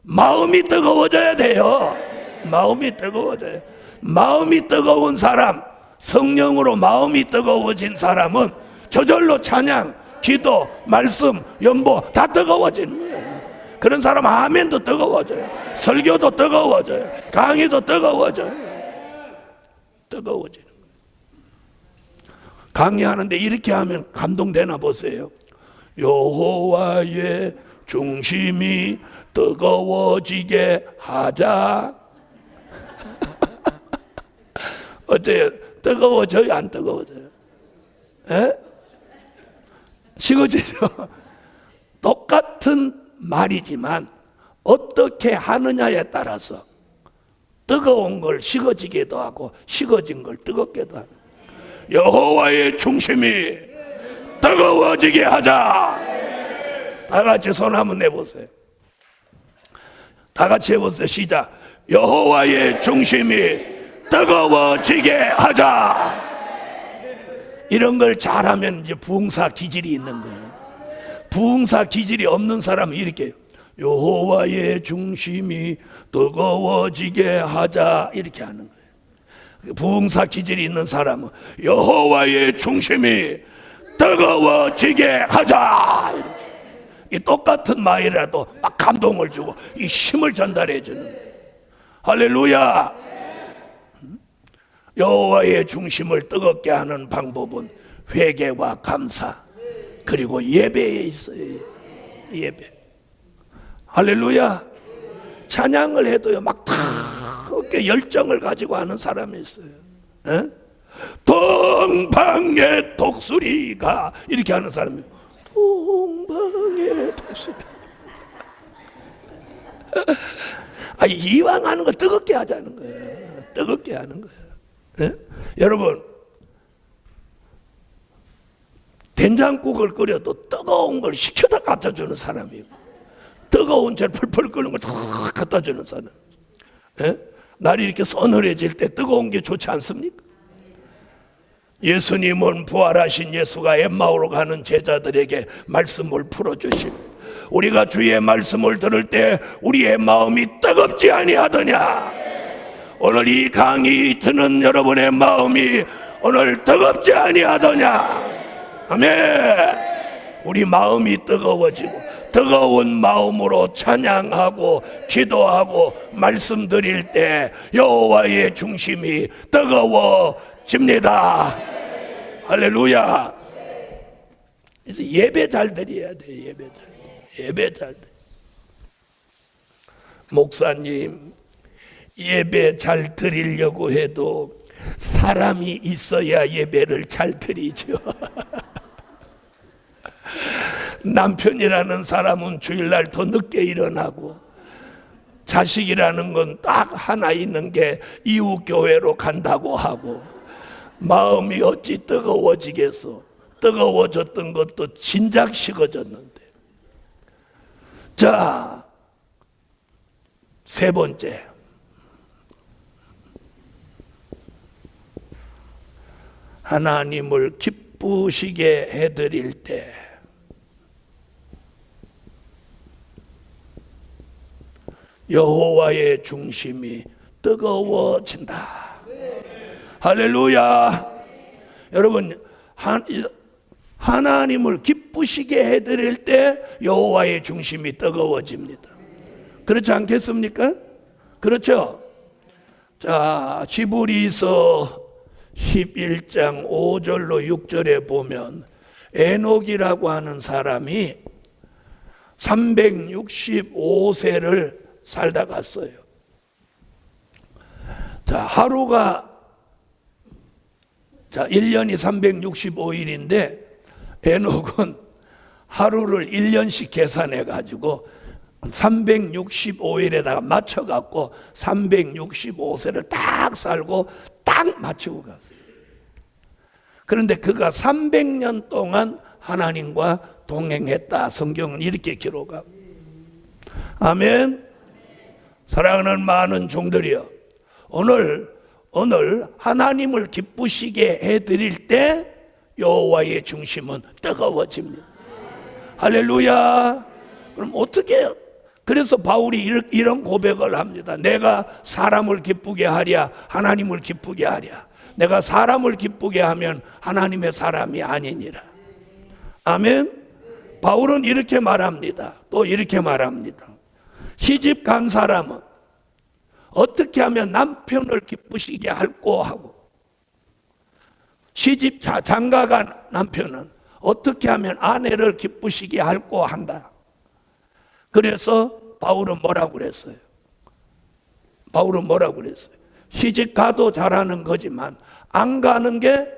마음이 뜨거워져야 돼요. 마음이 뜨거워져요. 마음이 뜨거운 사람, 성령으로 마음이 뜨거워진 사람은 저절로 찬양, 기도, 말씀, 연보 다 뜨거워지는 거예요. 그런 사람 아멘도 뜨거워져요. 설교도 뜨거워져요. 강의도 뜨거워져요. 뜨거워지는 거예요. 강의하는데 이렇게 하면 감동되나 보세요. 여호와의 중심이 뜨거워지게 하자. 어때요? 뜨거워져요? 안 뜨거워져요? 식어지죠? 똑같은 말이지만 어떻게 하느냐에 따라서 뜨거운 걸 식어지게도 하고 식어진 걸 뜨겁게도 하는 여호와의 중심이 뜨거워지게 하자. 다 같이 손 한번 내보세요. 다 같이 해보세요. 시작. 여호와의 중심이 뜨거워지게 하자. 이런 걸 잘하면 이제 부흥사 기질이 있는 거예요. 부흥사 기질이 없는 사람은 이렇게 해요. 여호와의 중심이 뜨거워지게 하자. 이렇게 하는 거예요. 부흥사 기질이 있는 사람은 여호와의 중심이 뜨거워지게 하자. 이렇게. 이 똑같은 말이라도 막 감동을 주고 이 힘을 전달해 주는 거예요. 할렐루야. 여호와의 중심을 뜨겁게 하는 방법은 회개와 감사 그리고 예배에 있어요. 예배. 할렐루야. 찬양을 해도요 막 그렇게 열정을 가지고 하는 사람이 있어요. 동방의 독수리가 이렇게 하는 사람이 동방의 독수리. 이왕 하는 거 뜨겁게 하자는 거예요. 뜨겁게 하는 거예요. 여러분 된장국을 끓여도 뜨거운 걸 식혀다 갖다 주는 사람이고 뜨거운 젤 펄펄 끓는 걸 다 갖다 주는 사람. 날이 이렇게 서늘해질 때 뜨거운 게 좋지 않습니까? 예수님은 부활하신 예수가 엠마오로 가는 제자들에게 말씀을 풀어주실 우리가 주의 말씀을 들을 때 우리의 마음이 뜨겁지 아니하더냐. 오늘 이 강의 듣는 여러분의 마음이 오늘 뜨겁지 아니하더냐. 아멘. 우리 마음이 뜨거워지고 뜨거운 마음으로 찬양하고 기도하고 말씀드릴 때 여호와의 중심이 뜨거워집니다. 할렐루야. 그래서 예배 잘 드려야 돼. 예배 잘 드려. 목사님 예배 잘 드리려고 해도 사람이 있어야 예배를 잘 드리죠. 남편이라는 사람은 주일날 더 늦게 일어나고, 자식이라는 건 딱 하나 있는 게 이웃교회로 간다고 하고, 마음이 어찌 뜨거워지겠어. 뜨거워졌던 것도 진작 식어졌는데. 자, 세 번째, 하나님을 기쁘시게 해드릴 때 여호와의 중심이 뜨거워진다. 할렐루야. 여러분, 하나님을 기쁘시게 해드릴 때 여호와의 중심이 뜨거워집니다. 그렇지 않겠습니까? 그렇죠? 자, 히브리서 11장 5절로 6절에 보면 에녹이라고 하는 사람이 365세를 살다 갔어요. 자, 하루가 1년이 365일인데 에녹은 하루를 1년씩 계산해 가지고 365일에다가 맞춰 갖고 365세를 딱 살고 딱 맞추고 갔어요. 그런데 그가 300년 동안 하나님과 동행했다. 성경은 이렇게 기록하고. 아멘. 사랑하는 많은 종들이여, 오늘 하나님을 기쁘시게 해드릴 때 여호와의 중심은 뜨거워집니다. 할렐루야. 그럼 어떻게 해요? 그래서 바울이 이런 고백을 합니다. 내가 사람을 기쁘게 하랴 하나님을 기쁘게 하랴. 내가 사람을 기쁘게 하면 하나님의 사람이 아니니라. 아멘. 바울은 이렇게 말합니다. 또 이렇게 말합니다. 시집 간 사람은 어떻게 하면 남편을 기쁘시게 할꼬 하고, 시집 장가간 남편은 어떻게 하면 아내를 기쁘시게 할꼬 한다. 그래서 바울은 뭐라고 그랬어요? 시집 가도 잘하는 거지만 안 가는 게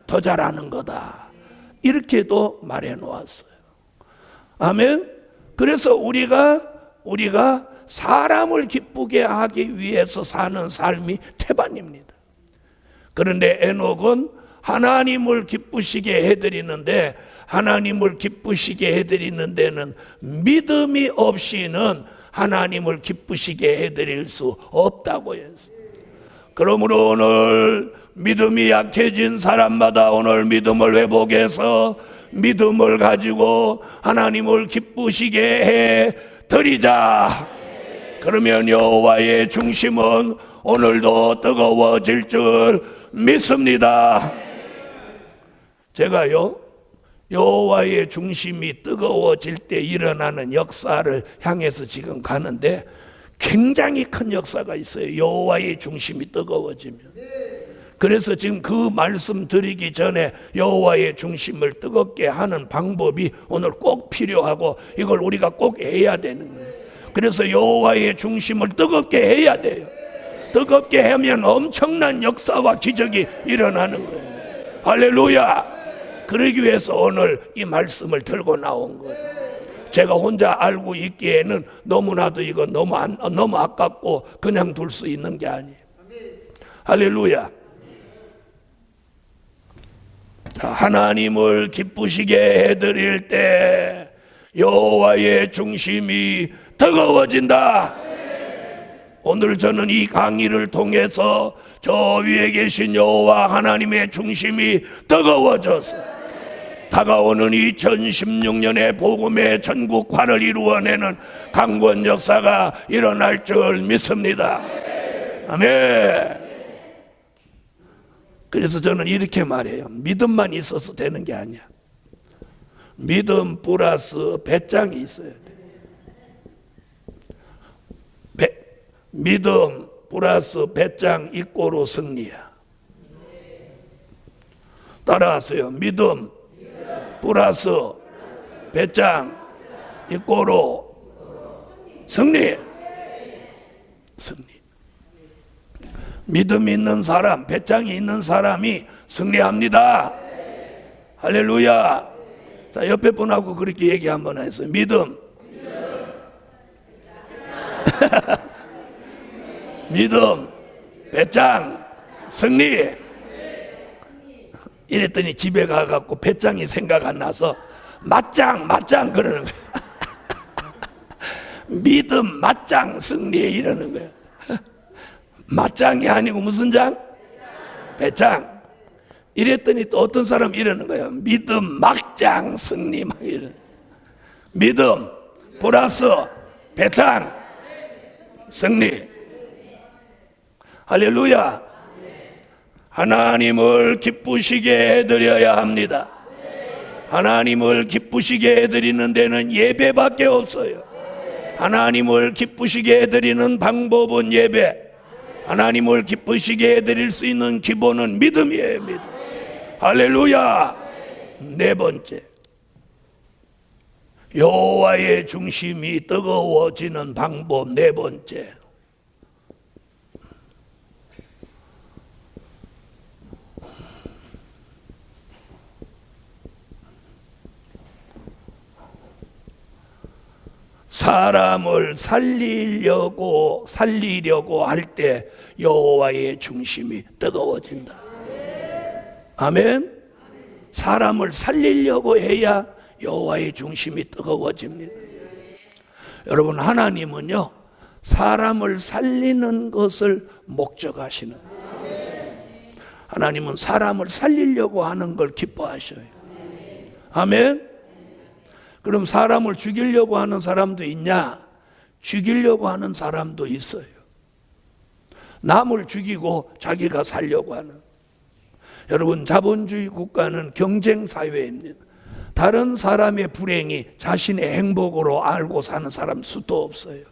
더 잘하는 거다. 이렇게도 말해 놓았어요. 아멘. 그래서 우리가 사람을 기쁘게 하기 위해서 사는 삶이 태반입니다. 그런데 에녹은 하나님을 기쁘시게 해드리는데, 하나님을 기쁘시게 해드리는 데는 믿음이 없이는 하나님을 기쁘시게 해드릴 수 없다고 했어요. 그러므로 오늘 믿음이 약해진 사람마다 오늘 믿음을 회복해서 믿음을 가지고 하나님을 기쁘시게 해 드리자. 그러면 여호와의 중심은 오늘도 뜨거워질 줄 믿습니다. 제가요, 여호와의 중심이 뜨거워질 때 일어나는 역사를 향해서 지금 가는데 굉장히 큰 역사가 있어요. 여호와의 중심이 뜨거워지면. 그래서 지금 그 말씀 드리기 전에 여호와의 중심을 뜨겁게 하는 방법이 오늘 꼭 필요하고, 이걸 우리가 꼭 해야 되는 거예요. 그래서 여호와의 중심을 뜨겁게 해야 돼요. 뜨겁게 하면 엄청난 역사와 기적이 일어나는 거예요. 할렐루야. 그러기 위해서 오늘 이 말씀을 들고 나온 거예요. 제가 혼자 알고 있기에는 너무나도 이거 너무 아깝고 그냥 둘 수 있는 게 아니에요. 할렐루야. 자, 하나님을 기쁘시게 해드릴 때 여호와의 중심이 뜨거워진다. 오늘 저는 이 강의를 통해서 저 위에 계신 여호와 하나님의 중심이 뜨거워져서 다가오는 2016년의 복음의 전국화를 이루어내는 강권 역사가 일어날 줄 믿습니다. 아멘. 그래서 저는 이렇게 말해요. 믿음만 있어서 되는 게 아니야. 믿음 플러스 배짱이 있어야 돼. 믿음 플러스 배짱 이꼬로 승리야. 따라하세요. 믿음 플러스 배짱 이꼬로 승리. 믿음 있는 사람, 배짱이 있는 사람이 승리합니다. 할렐루야. 자, 옆에 분하고 그렇게 얘기 한번 해서 믿음. 믿음, 배짱, 승리. 이랬더니 집에 가갖고 배짱이 생각 안 나서 맞짱 그러는 거야. 믿음, 맞짱, 승리 이러는 거야. 맞짱이 아니고 무슨 장? 배짱. 이랬더니 또 어떤 사람 이러는 거야. 믿음, 막장, 승리 막 이러는. 믿음 플러스 배짱, 승리. 할렐루야. 하나님을 기쁘시게 해드려야 합니다. 하나님을 기쁘시게 해드리는 데는 예배밖에 없어요. 하나님을 기쁘시게 해드리는 방법은 예배. 하나님을 기쁘시게 해드릴 수 있는 기본은 믿음이에요. 믿음. 할렐루야. 네 번째, 여호와의 중심이 뜨거워지는 방법. 네 번째, 사람을 살리려고 할 때 여호와의 중심이 뜨거워진다. 아멘. 사람을 살리려고 해야 여호와의 중심이 뜨거워집니다. 여러분, 하나님은요, 사람을 살리는 것을 목적하시는, 하나님은 사람을 살리려고 하는 걸 기뻐하셔요. 아멘. 그럼 사람을 죽이려고 하는 사람도 있냐? 죽이려고 하는 사람도 있어요. 남을 죽이고 자기가 살려고 하는. 여러분, 자본주의 국가는 경쟁 사회입니다. 다른 사람의 불행이 자신의 행복으로 알고 사는 사람 수도 없어요.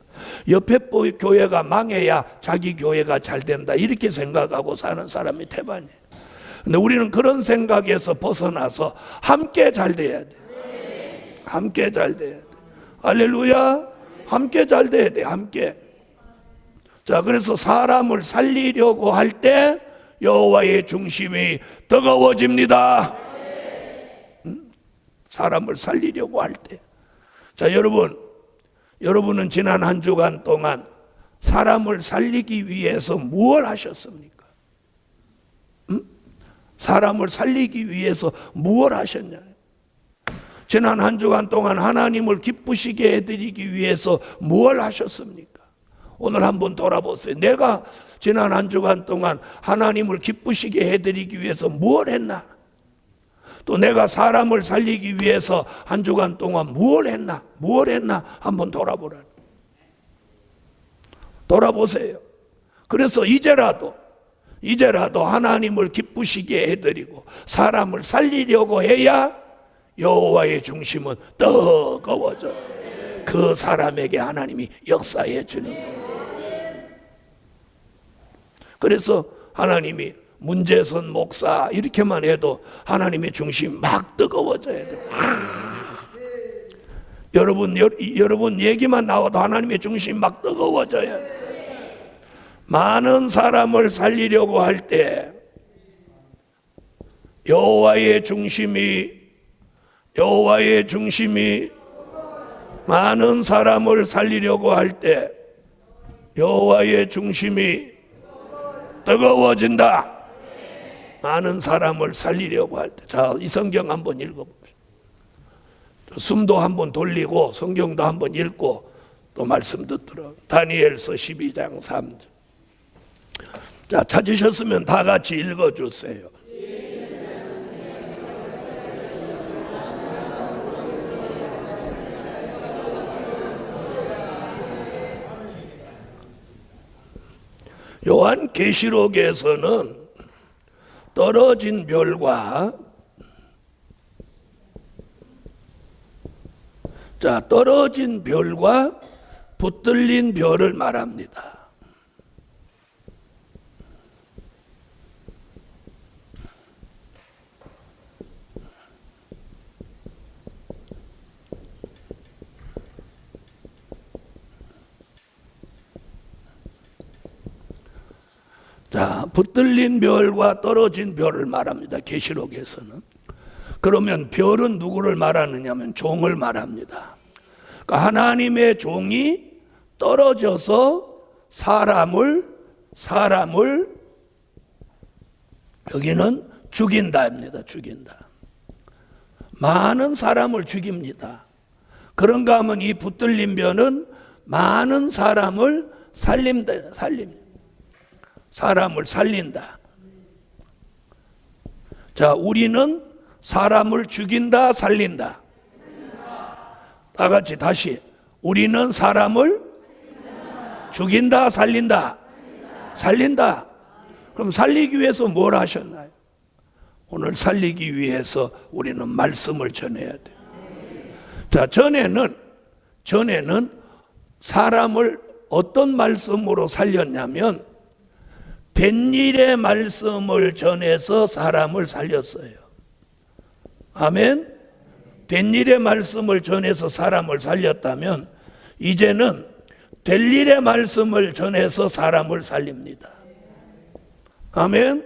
옆에 교회가 망해야 자기 교회가 잘 된다, 이렇게 생각하고 사는 사람이 대반이에요. 근데 우리는 그런 생각에서 벗어나서 함께 잘 돼야 돼. 함께 잘 돼야 돼. 할렐루야. 함께 잘 돼야 돼. 함께. 자, 그래서 사람을 살리려고 할 때 여호와의 중심이 뜨거워집니다. 사람을 살리려고 할 때. 자, 여러분은 지난 한 주간 동안 사람을 살리기 위해서 무엇을 하셨습니까? 사람을 살리기 위해서 무엇을 하셨냐? 지난 한 주간 동안 하나님을 기쁘시게 해드리기 위해서 무엇을 하셨습니까? 오늘 한번 돌아보세요. 내가 지난 한 주간 동안 하나님을 기쁘시게 해드리기 위해서 무엇을 했나? 또 내가 사람을 살리기 위해서 한 주간 동안 무엇을 했나? 한번 돌아보세요. 그래서 이제라도 하나님을 기쁘시게 해드리고 사람을 살리려고 해야 여호와의 중심은 뜨거워져. 그 사람에게 하나님이 역사해 주는 거예요. 그래서 하나님이 문재선 목사 이렇게만 해도 하나님의 중심이 막 뜨거워져야 돼요. 여러분 얘기만 나와도 하나님의 중심이 막 뜨거워져야 돼요. 많은 사람을 살리려고 할 때 여호와의 중심이 많은 사람을 살리려고 할 때 여호와의 중심이 뜨거워진다. 많은 사람을 살리려고 할 때. 자, 이 성경 한번 읽어봅시다. 숨도 한번 돌리고 성경도 한번 읽고 또 말씀 듣도록. 다니엘서 12장 3절. 자, 찾으셨으면 다 같이 읽어주세요. 요한계시록에서는 떨어진 별과 붙들린 별을 말합니다. 자, 붙들린 별과 떨어진 별을 말합니다. 계시록에서는. 그러면 별은 누구를 말하느냐면 종을 말합니다. 그러니까 하나님의 종이 떨어져서 사람을 여기는 죽인다입니다. 죽인다. 많은 사람을 죽입니다. 그런가 하면 이 붙들린 별은 많은 사람을 살립니다. 사람을 살린다. 자, 우리는 사람을 죽인다, 살린다. 다 같이 다시. 우리는 사람을 죽인다, 살린다. 살린다. 그럼 살리기 위해서 뭘 하셨나요? 오늘 살리기 위해서 우리는 말씀을 전해야 돼요. 자, 전에는 사람을 어떤 말씀으로 살렸냐면 된 일의 말씀을 전해서 사람을 살렸어요. 아멘. 된 일의 말씀을 전해서 사람을 살렸다면 이제는 될 일의 말씀을 전해서 사람을 살립니다. 아멘.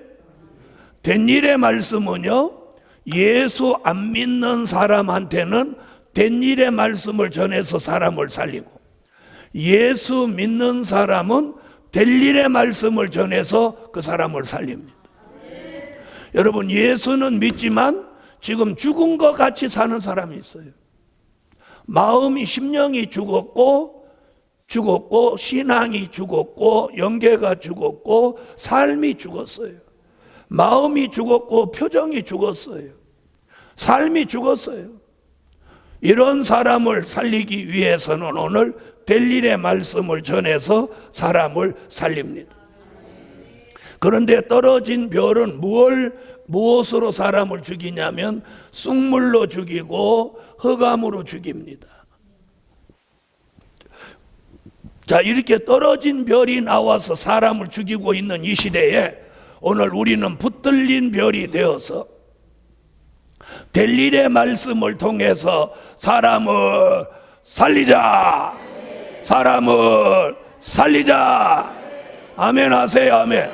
된 일의 말씀은요, 예수 안 믿는 사람한테는 된 일의 말씀을 전해서 사람을 살리고, 예수 믿는 사람은 될 일의 말씀을 전해서 그 사람을 살립니다. 여러분, 예수는 믿지만 지금 죽은 것 같이 사는 사람이 있어요. 마음이, 심령이 죽었고 신앙이 죽었고 영계가 죽었고 삶이 죽었어요. 마음이 죽었고 표정이 죽었어요. 삶이 죽었어요. 이런 사람을 살리기 위해서는 오늘 될 일의 말씀을 전해서 사람을 살립니다. 그런데 떨어진 별은 무엇으로 사람을 죽이냐면 쑥물로 죽이고 흑암으로 죽입니다. 자, 이렇게 떨어진 별이 나와서 사람을 죽이고 있는 이 시대에 오늘 우리는 붙들린 별이 되어서 될 일의 말씀을 통해서 사람을 살리자. 사람을 살리자. 아멘 하세요. 아멘.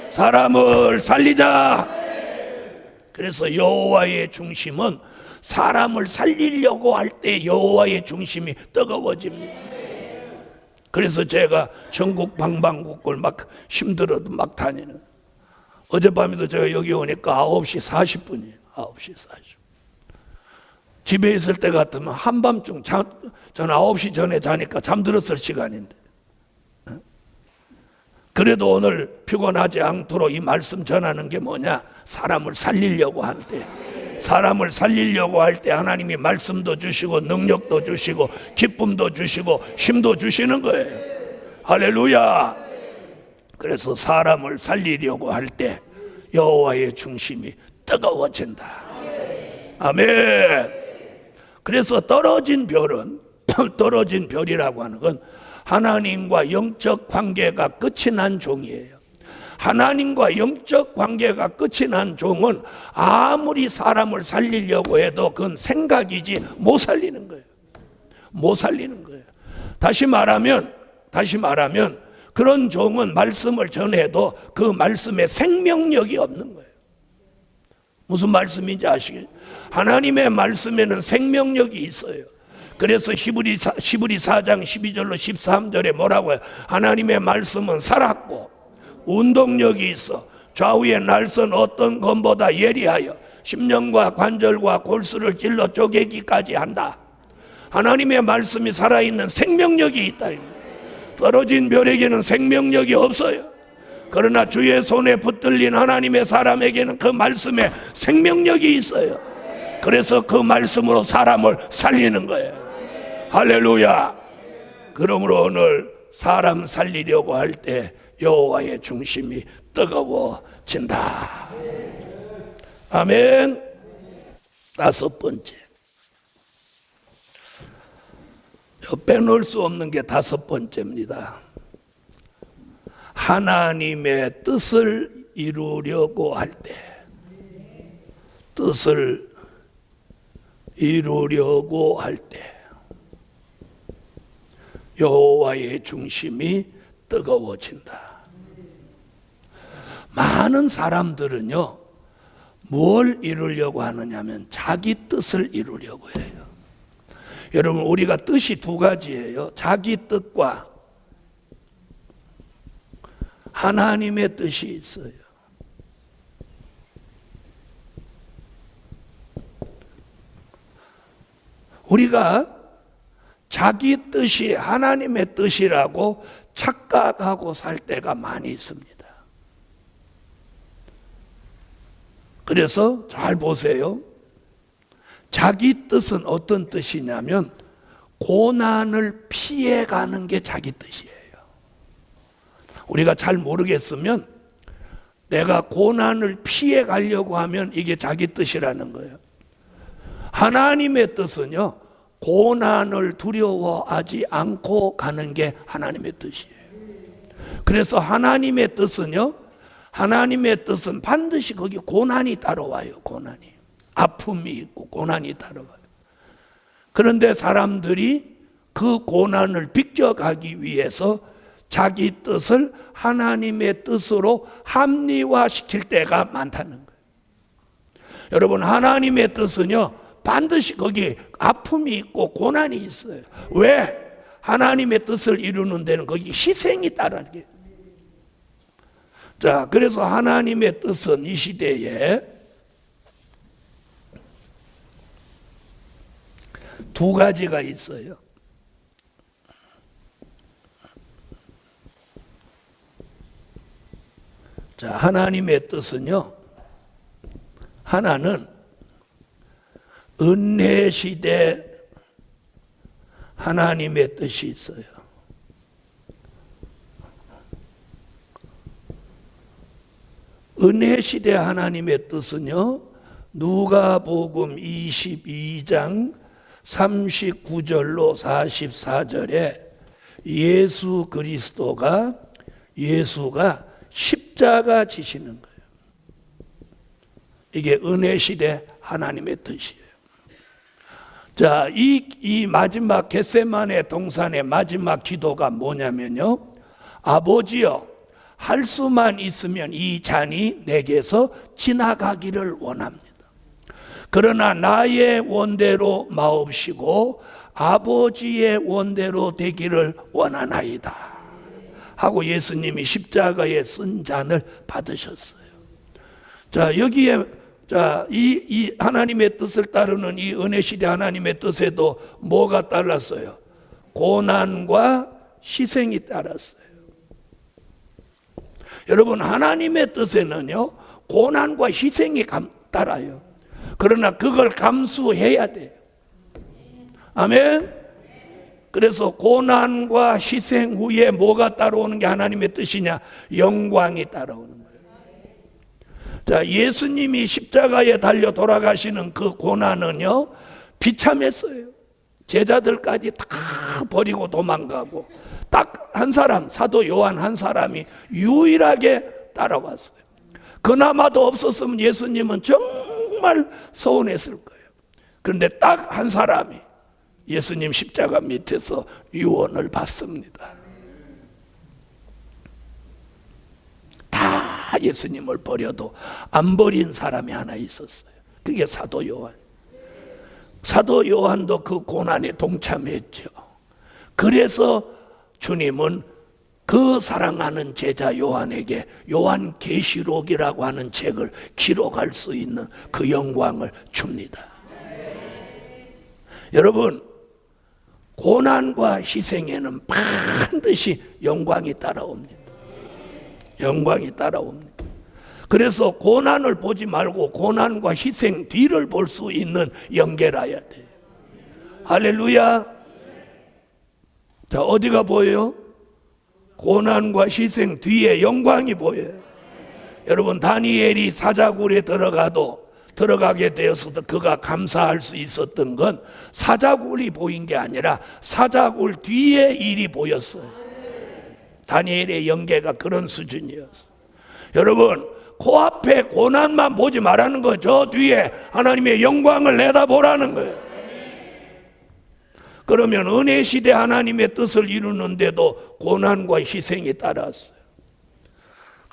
사람을 살리자. 그래서 여호와의 중심은 사람을 살리려고 할 때 여호와의 중심이 뜨거워집니다. 그래서 제가 전국 방방곡곡을 막 힘들어도 막 다니는. 어젯밤에도 제가 여기 오니까 9시 40분이에요. 9시 40분. 집에 있을 때 같으면 한밤중 저는 9시 전에 자니까 잠들었을 시간인데, 그래도 오늘 피곤하지 않도록 이 말씀 전하는 게 뭐냐? 사람을 살리려고 할 때, 사람을 살리려고 할 때 하나님이 말씀도 주시고 능력도 주시고 기쁨도 주시고 힘도 주시는 거예요. 할렐루야. 그래서 사람을 살리려고 할 때 여호와의 중심이 뜨거워진다. 아멘. 그래서 떨어진 별이라고 하는 건 하나님과 영적 관계가 끝이 난 종이에요. 하나님과 영적 관계가 끝이 난 종은 아무리 사람을 살리려고 해도 그건 생각이지 못 살리는 거예요. 못 살리는 거예요. 다시 말하면 그런 종은 말씀을 전해도 그 말씀에 생명력이 없는 거예요. 무슨 말씀인지 아시겠죠? 하나님의 말씀에는 생명력이 있어요. 그래서 히브리 4장 12절로 13절에 뭐라고 해요? 하나님의 말씀은 살았고 운동력이 있어 좌우의 날선 어떤 검보다 예리하여 심령과 관절과 골수를 찔러 쪼개기까지 한다. 하나님의 말씀이 살아있는 생명력이 있다. 떨어진 별에게는 생명력이 없어요. 그러나 주의 손에 붙들린 하나님의 사람에게는 그 말씀에 생명력이 있어요. 그래서 그 말씀으로 사람을 살리는 거예요. 할렐루야. 그러므로 오늘 사람 살리려고 할 때 여호와의 중심이 뜨거워진다. 아멘. 5번째, 빼놓을 수 없는 게 5번째입니다. 하나님의 뜻을 이루려고 할 때, 뜻을 이루려고 할 때 여호와의 중심이 뜨거워진다. 많은 사람들은요, 뭘 이루려고 하느냐면 자기 뜻을 이루려고 해요. 여러분, 우리가 뜻이 두 가지예요. 자기 뜻과 하나님의 뜻이 있어요. 우리가 자기 뜻이 하나님의 뜻이라고 착각하고 살 때가 많이 있습니다. 그래서 잘 보세요. 자기 뜻은 어떤 뜻이냐면 고난을 피해가는 게 자기 뜻이에요. 우리가 잘 모르겠으면 내가 고난을 피해가려고 하면 이게 자기 뜻이라는 거예요. 하나님의 뜻은요, 고난을 두려워하지 않고 가는 게 하나님의 뜻이에요. 그래서 하나님의 뜻은요, 하나님의 뜻은 반드시 거기 고난이 따라와요. 고난이, 아픔이 있고 고난이 따라와요. 그런데 사람들이 그 고난을 비껴가기 위해서 자기 뜻을 하나님의 뜻으로 합리화시킬 때가 많다는 거예요. 여러분, 하나님의 뜻은요, 반드시 거기 아픔이 있고 고난이 있어요. 왜? 하나님의 뜻을 이루는 데는 거기 희생이 따르는 게. 자, 그래서 하나님의 뜻은 이 시대에 두 가지가 있어요. 자, 하나님의 뜻은요, 하나는 은혜 시대 하나님의 뜻이 있어요. 은혜 시대 하나님의 뜻은요, 누가복음 22장 39절로 44절에 예수가 십자가 지시는 거예요. 이게 은혜 시대 하나님의 뜻이에요. 자, 이 마지막 겟세마네 동산의 마지막 기도가 뭐냐면요, 아버지여, 할 수만 있으면 이 잔이 내게서 지나가기를 원합니다. 그러나 나의 원대로 마옵시고 아버지의 원대로 되기를 원하나이다 하고 예수님이 십자가에 쓴 잔을 받으셨어요. 자, 여기에 이 하나님의 뜻을 따르는 이 은혜 시대 하나님의 뜻에도 뭐가 따랐어요? 고난과 희생이 따랐어요. 여러분, 하나님의 뜻에는요, 고난과 희생이 따라요. 그러나 그걸 감수해야 돼요. 아멘. 그래서 고난과 희생 후에 뭐가 따라오는 게 하나님의 뜻이냐? 영광이 따라오는 거예요. 자, 예수님이 십자가에 달려 돌아가시는 그 고난은요, 비참했어요. 제자들까지 다 버리고 도망가고 딱 한 사람, 사도 요한 한 사람이 유일하게 따라왔어요. 그나마도 없었으면 예수님은 정말 서운했을 거예요. 그런데 딱 한 사람이 예수님 십자가 밑에서 유언을 받습니다. 다 예수님을 버려도 안 버린 사람이 하나 있었어요. 그게 사도 요한. 사도 요한도 그 고난에 동참했죠. 그래서 주님은 그 사랑하는 제자 요한에게 요한계시록이라고 하는 책을 기록할 수 있는 그 영광을 줍니다. 여러분, 고난과 희생에는 반드시 영광이 따라옵니다. 영광이 따라옵니다. 그래서 고난을 보지 말고 고난과 희생 뒤를 볼 수 있는 영계라야 돼요. 할렐루야. 자, 어디가 보여요? 고난과 희생 뒤에 영광이 보여요. 여러분, 다니엘이 사자굴에 들어가게 되었어도 그가 감사할 수 있었던 건 사자굴이 보인 게 아니라 사자굴 뒤에 일이 보였어요. 다니엘의 영계가 그런 수준이었어요. 여러분, 코앞에 고난만 보지 말라는 거죠. 뒤에 하나님의 영광을 내다보라는 거예요. 그러면 은혜 시대 하나님의 뜻을 이루는데도 고난과 희생이 따랐어요.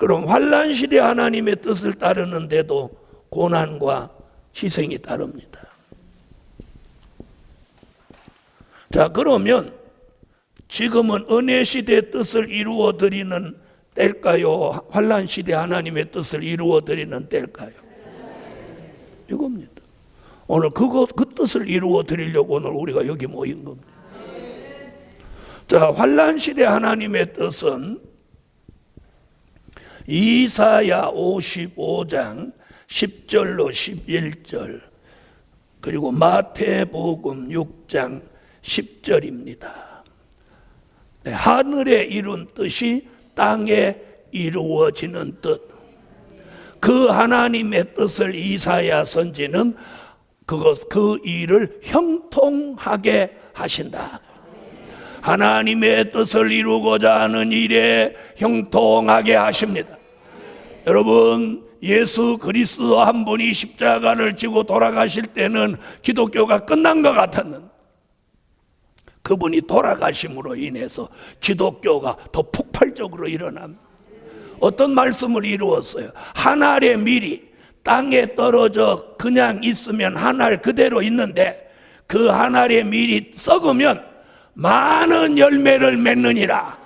그럼 환난 시대 하나님의 뜻을 따르는데도 고난과 희생이 따릅니다. 자, 그러면 지금은 은혜 시대의 뜻을 이루어 드리는 때일까요? 환난 시대 하나님의 뜻을 이루어 드리는 때일까요? 이겁니다. 오늘 그 뜻을 이루어 드리려고 오늘 우리가 여기 모인 겁니다. 자, 환난 시대 하나님의 뜻은 이사야 55장 10절로 11절 그리고 마태복음 6장 10절입니다. 네, 하늘에 이룬 뜻이 땅에 이루어지는 뜻. 그 하나님의 뜻을 이사야 선지는 그 일을 형통하게 하신다. 하나님의 뜻을 이루고자 하는 일에 형통하게 하십니다. 여러분, 예수 그리스도 한 분이 십자가를 지고 돌아가실 때는 기독교가 끝난 것 같았는데 그분이 돌아가심으로 인해서 기독교가 더 폭발적으로 일어납니다. 어떤 말씀을 이루었어요? 한 알의 밀이 땅에 떨어져 그냥 있으면 한 알 그대로 있는데 그 한 알의 밀이 썩으면 많은 열매를 맺느니라.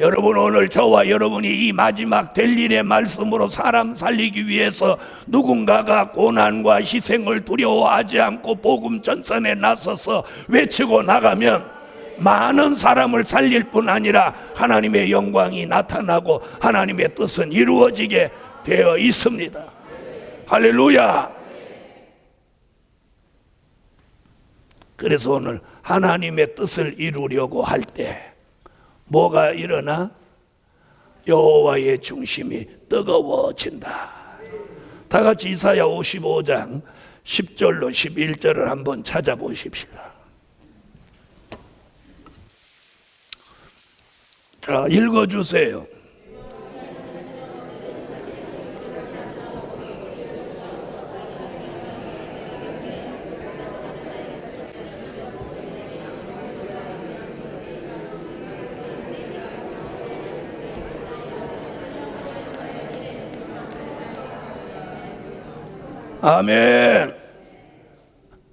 여러분, 오늘 저와 여러분이 이 마지막 될 일의 말씀으로 사람 살리기 위해서 누군가가 고난과 희생을 두려워하지 않고 복음 전선에 나서서 외치고 나가면 많은 사람을 살릴 뿐 아니라 하나님의 영광이 나타나고 하나님의 뜻은 이루어지게 되어 있습니다. 할렐루야. 그래서 오늘 하나님의 뜻을 이루려고 할 때 뭐가 일어나? 여호와의 중심이 뜨거워진다. 다 같이 이사야 55장 10절로 11절을 한번 찾아보십시다. 자, 읽어주세요. 아멘.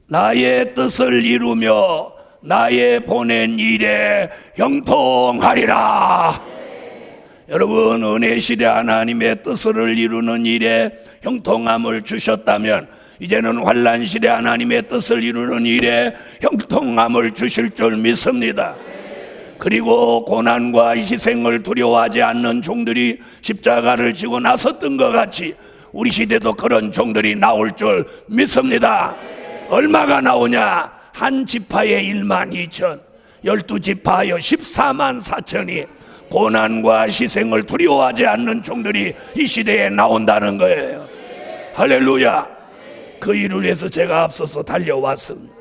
나의 뜻을 이루며 나의 보낸 일에 형통하리라. 여러분, 은혜 시대 하나님의 뜻을 이루는 일에 형통함을 주셨다면 이제는 환난 시대 하나님의 뜻을 이루는 일에 형통함을 주실 줄 믿습니다. 그리고 고난과 희생을 두려워하지 않는 종들이 십자가를 지고 나섰던 것 같이 우리 시대도 그런 종들이 나올 줄 믿습니다. 얼마가 나오냐? 한 지파에 1만 2천, 12지파하여 14만 4천이 고난과 희생을 두려워하지 않는 종들이 이 시대에 나온다는 거예요. 할렐루야. 그 일을 위해서 제가 앞서서 달려왔습니다.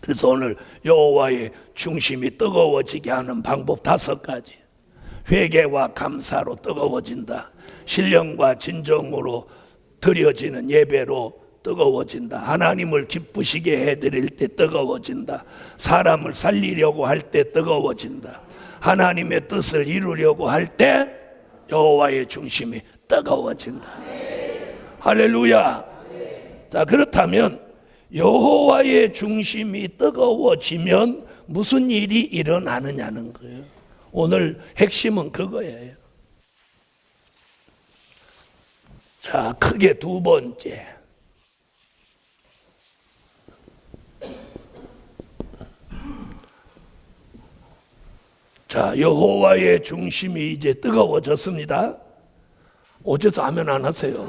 그래서 오늘 여호와의 중심이 뜨거워지게 하는 방법 5가지. 회개와 감사로 뜨거워진다. 신령과 진정으로 드려지는 예배로 뜨거워진다. 하나님을 기쁘시게 해드릴 때 뜨거워진다. 사람을 살리려고 할 때 뜨거워진다. 하나님의 뜻을 이루려고 할 때 여호와의 중심이 뜨거워진다. 할렐루야. 자, 그렇다면 여호와의 중심이 뜨거워지면 무슨 일이 일어나느냐는 거예요. 오늘 핵심은 그거예요. 자, 크게 2번째. 자, 여호와의 중심이 이제 뜨거워졌습니다. 어째서 아멘 안 하세요?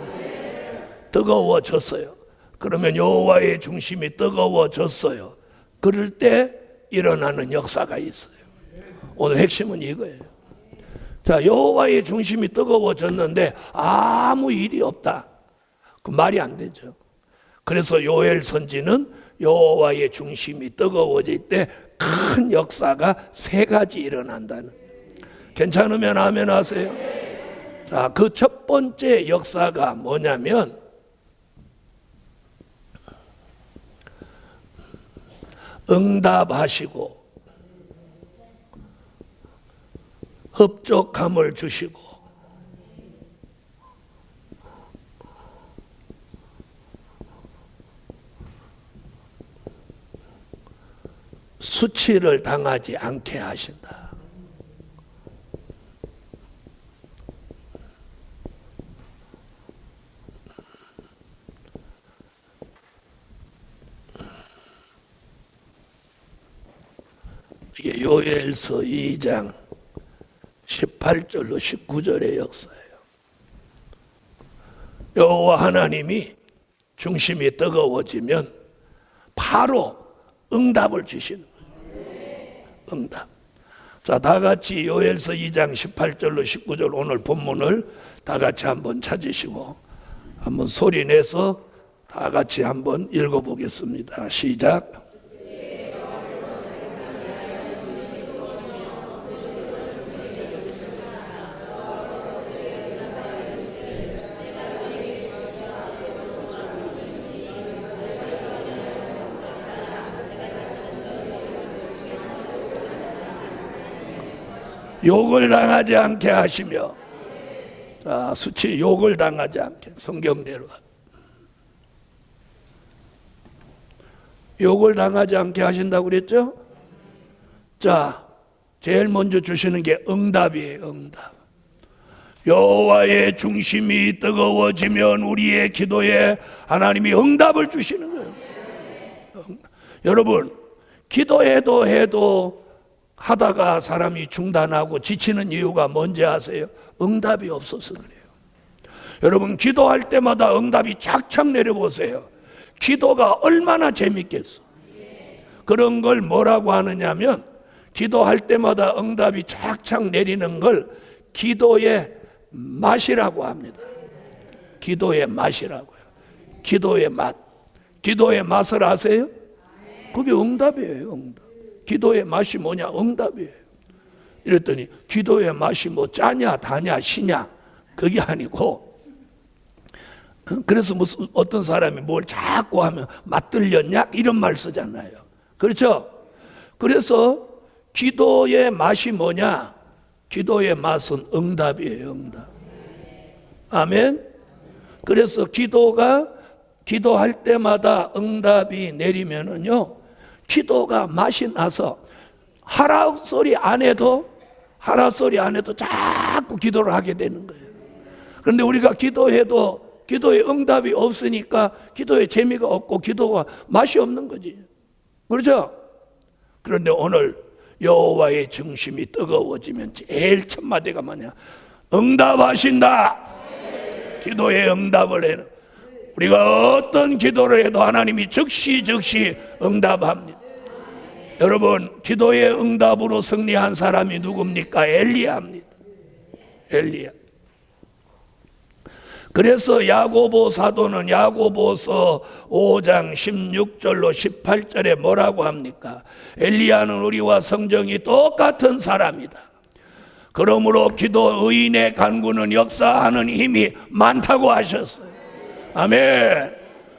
뜨거워졌어요. 그러면 여호와의 중심이 뜨거워졌어요. 그럴 때 일어나는 역사가 있어요. 오늘 핵심은 이거예요. 자, 여호와의 중심이 뜨거워졌는데 아무 일이 없다. 그 말이 안 되죠. 그래서 요엘 선지는 여호와의 중심이 뜨거워질 때 큰 역사가 3가지 일어난다는. 괜찮으면 아멘 하세요. 자, 그 첫 번째 역사가 뭐냐면 응답하시고 흡족함을 주시고 수치를 당하지 않게 하신다. 이게 요엘서 2장 18절로 19절의 역사예요. 여호와 하나님이 중심이 뜨거워지면 바로 응답을 주시는 거예요. 응답. 자, 다 같이 요엘서 2장 18절로 19절 오늘 본문을 다 같이 한번 찾으시고 한번 소리 내서 다 같이 한번 읽어보겠습니다. 시작. 욕을 당하지 않게 하시며, 자, 수치 욕을 당하지 않게, 성경대로 욕을 당하지 않게 하신다고 그랬죠? 자, 제일 먼저 주시는 게 응답이에요. 응답. 여호와의 중심이 뜨거워지면 우리의 기도에 하나님이 응답을 주시는 거예요. 여러분, 기도해도 하다가 사람이 중단하고 지치는 이유가 뭔지 아세요? 응답이 없어서 그래요. 여러분, 기도할 때마다 응답이 착착 내려보세요. 기도가 얼마나 재밌겠어. 그런 걸 뭐라고 하느냐면, 기도할 때마다 응답이 착착 내리는 걸 기도의 맛이라고 합니다. 기도의 맛이라고요. 기도의 맛. 기도의 맛을 아세요? 그게 응답이에요. 응답. 기도의 맛이 뭐냐? 응답이에요. 이랬더니 기도의 맛이 뭐 짜냐 다냐 시냐 그게 아니고, 그래서 무슨 어떤 사람이 뭘 자꾸 하면 맛들렸냐 이런 말 쓰잖아요. 그렇죠? 그래서 기도의 맛이 뭐냐? 기도의 맛은 응답이에요. 응답. 아멘. 그래서 기도할 때마다 응답이 내리면은요, 기도가 맛이 나서 하라 소리 안 해도 자꾸 기도를 하게 되는 거예요. 그런데 우리가 기도해도 기도에 응답이 없으니까 기도에 재미가 없고 기도가 맛이 없는 거지. 그렇죠? 그런데 오늘 여호와의 중심이 뜨거워지면 제일 첫 마디가 뭐냐? 응답하신다. 기도에 응답을 해요. 우리가 어떤 기도를 해도 하나님이 즉시 응답합니다. 여러분, 기도의 응답으로 승리한 사람이 누굽니까? 엘리야입니다. 엘리야. 그래서 야고보 사도는 야고보서 5장 16절로 18절에 뭐라고 합니까? 엘리야는 우리와 성정이 똑같은 사람이다. 그러므로 기도 의인의 간구는 역사하는 힘이 많다고 하셨어요. 아멘.